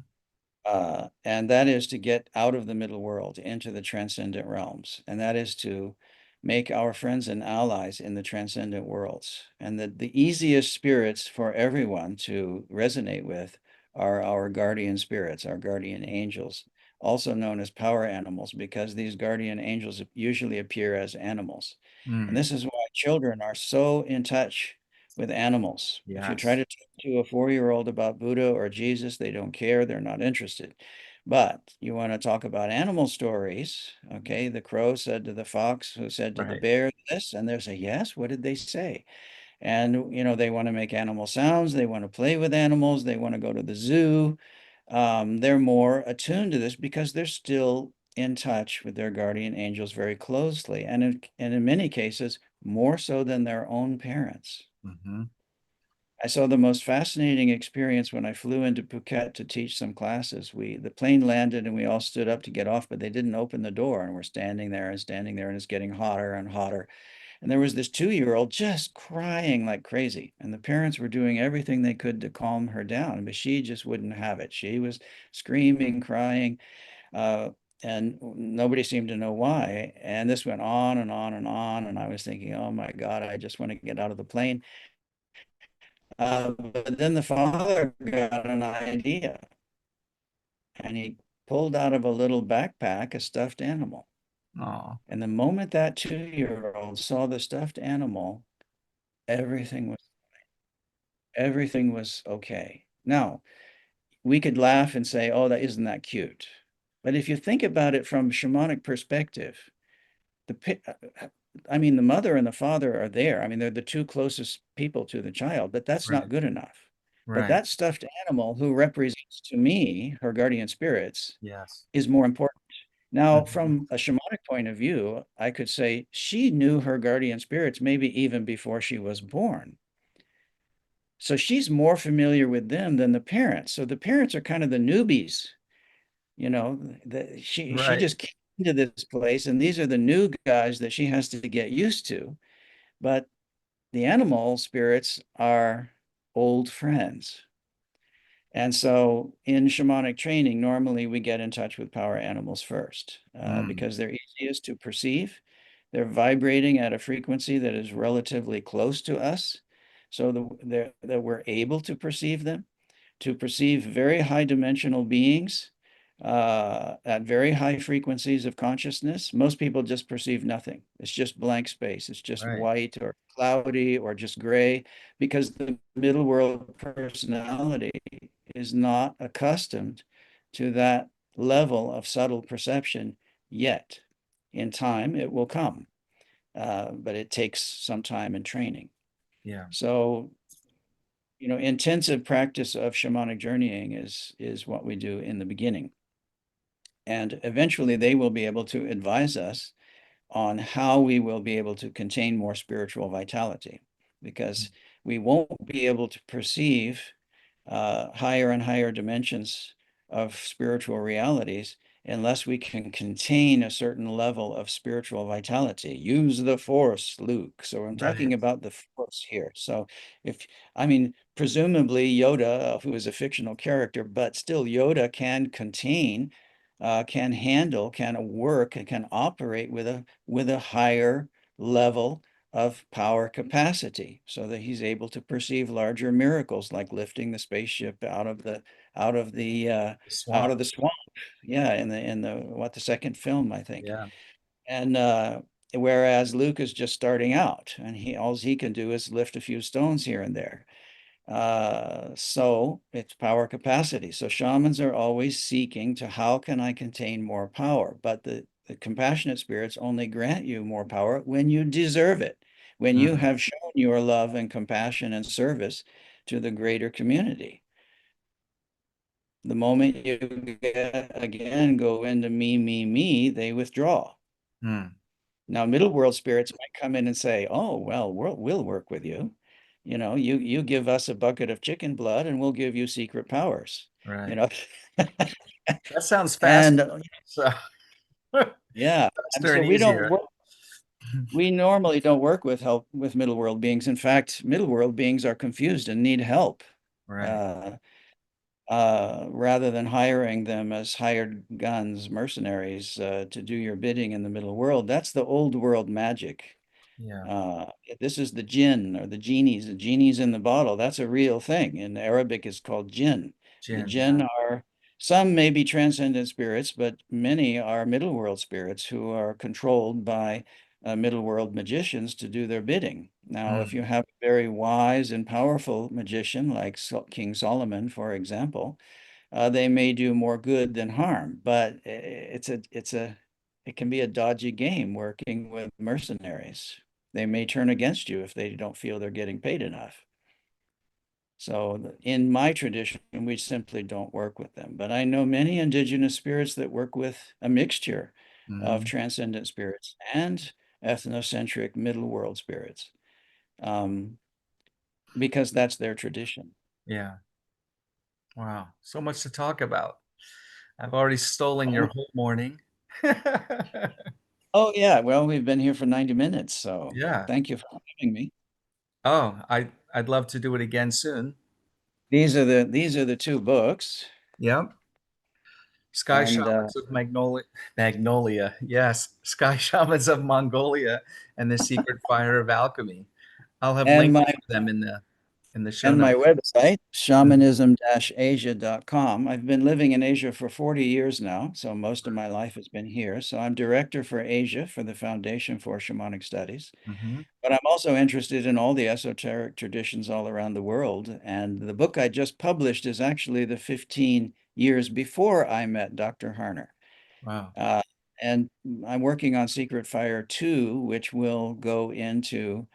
And that is to get out of the middle world into the transcendent realms. And that is to make our friends and allies in the transcendent worlds. And the easiest spirits for everyone to resonate with are our guardian spirits, our guardian angels, also known as power animals, because these guardian angels usually appear as animals. And Mm. this is why children are so in touch with animals. If you try Yes. to talk to a 4-year-old about Buddha or Jesus, they don't care, they're not interested. But you want to talk about animal stories, okay? The crow said to the fox, who said to the Right. bear this, and they say, yes, what did they say? And, they want to make animal sounds, they want to play with animals, they want to go to the zoo. They're more attuned to this because they're still in touch with their guardian angels very closely, and in many cases, more so than their own parents. Mm-hmm. I saw the most fascinating experience when I flew into Phuket to teach some classes. The plane landed and we all stood up to get off, but they didn't open the door, and we're standing there, and it's getting hotter and hotter. And there was this 2-year-old just crying like crazy, and the parents were doing everything they could to calm her down, but she just wouldn't have it. She was screaming, crying, uh, and nobody seemed to know why. And this went on and on and on, and I was thinking, oh my God, I just want to get out of the plane. But then the father got an idea, and he pulled out of a little backpack a stuffed animal. Oh, And the moment that 2-year-old saw the stuffed animal, everything was everything was okay. Now, we could laugh and say, "Oh, that isn't that cute." But if you think about it from a shamanic perspective, the I mean, the mother and the father are there. I mean, they're the two closest people to the child, but that's not right. good enough. But Right. that stuffed animal who represents to me her guardian spirits Yes. is more important. Now, Mm-hmm. from a shamanic point of view, I could say she knew her guardian spirits maybe even before she was born. So she's more familiar with them than the parents. So the parents are kind of the newbies, she Right. just came to this place, and these are the new guys that she has to get used to. But the animal spirits are old friends. And so in shamanic training, normally we get in touch with power animals first Mm. because they're easiest to perceive. They're vibrating at a frequency that is relatively close to us, so that we're able to perceive very high dimensional beings at very high frequencies of consciousness. Most people just perceive nothing. It's just blank space. It's just Right. white or cloudy or just gray, because the middle world personality is not accustomed to that level of subtle perception yet. In time, it will come, but it takes some time and training. Yeah. So, intensive practice of shamanic journeying is what we do in the beginning. And eventually they will be able to advise us on how we will be able to contain more spiritual vitality, because we won't be able to perceive higher and higher dimensions of spiritual realities unless we can contain a certain level of spiritual vitality. Use the force, Luke. So I'm Right. talking about the force here. So if, I mean, presumably Yoda, who is a fictional character, but still Yoda can contain, can handle, can work, and can operate with a higher level of power capacity, so that he's able to perceive larger miracles like lifting the spaceship out of the The out swamp. of the swamp. Yeah, the second film, I think. Yeah. And whereas Luke is just starting out, and all he can do is lift a few stones here and there. So it's power capacity. So shamans are always seeking to, how can I contain more power? But the compassionate spirits only grant you more power when you deserve it, when you Mm. have shown your love and compassion and service to the greater community. The moment you again go into me, they withdraw. Mm. Now, middle world spirits might come in and say, "Oh, well, we'll work with you. You give us a bucket of chicken blood, and we'll give you secret powers." You Right. know, That sounds fast. and So yeah, and faster so and easier. we normally don't work with help with middle world beings. In fact, middle world beings are confused and need help. Right. Uh, rather than hiring them as hired guns, mercenaries, to do your bidding in the middle world. That's the old world magic. Yeah. Uh, this is the jinn or the genies in the bottle. That's a real thing. In Arabic, it's called jinn. The Jin. jinn are, some may be transcendent spirits, but many are middle world spirits who are controlled by middle world magicians to do their bidding. Now, if Mm. you have a very wise and powerful magician like King Solomon, for example, they may do more good than harm, but it can be a dodgy game working with mercenaries. They may turn against you if they don't feel they're getting paid enough. So in my tradition, we simply don't work with them. But I know many indigenous spirits that work with a mixture of Hmm. transcendent spirits and ethnocentric middle world spirits, um, because that's their tradition. Yeah. Wow. So much to talk about. I've already stolen your Oh, whole morning. oh yeah. Well, we've been here for 90 minutes, so Yeah. thank you for having me. Oh, I'd love to do it again soon. These are the two books, Yep. Sky and Shamans of Magnolia. Yes. Sky Shamans of Mongolia and the Secret Fire of Alchemy. I'll have and links my to them in the show and my notes. website, shamanism-asia.com. I've been living in Asia for 40 years now, so most of my life has been here. So I'm director for Asia for the Foundation for Shamanic Studies. Hmm. But I'm also interested in all the esoteric traditions all around the world. And the book I just published is actually the 15 years before I met Dr. Harner. Wow. Uh, and I'm working on Secret Fire 2, which will go into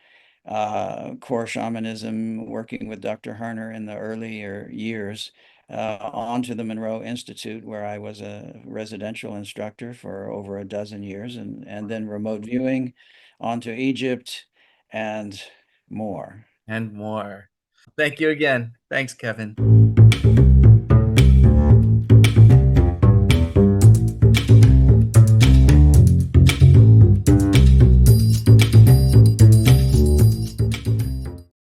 core shamanism, working with Dr. Harner in the earlier years, onto the Monroe Institute, where I was a residential instructor for over a dozen years, and then remote viewing onto Egypt and more. And more. Thank you again. Thanks, Kevin.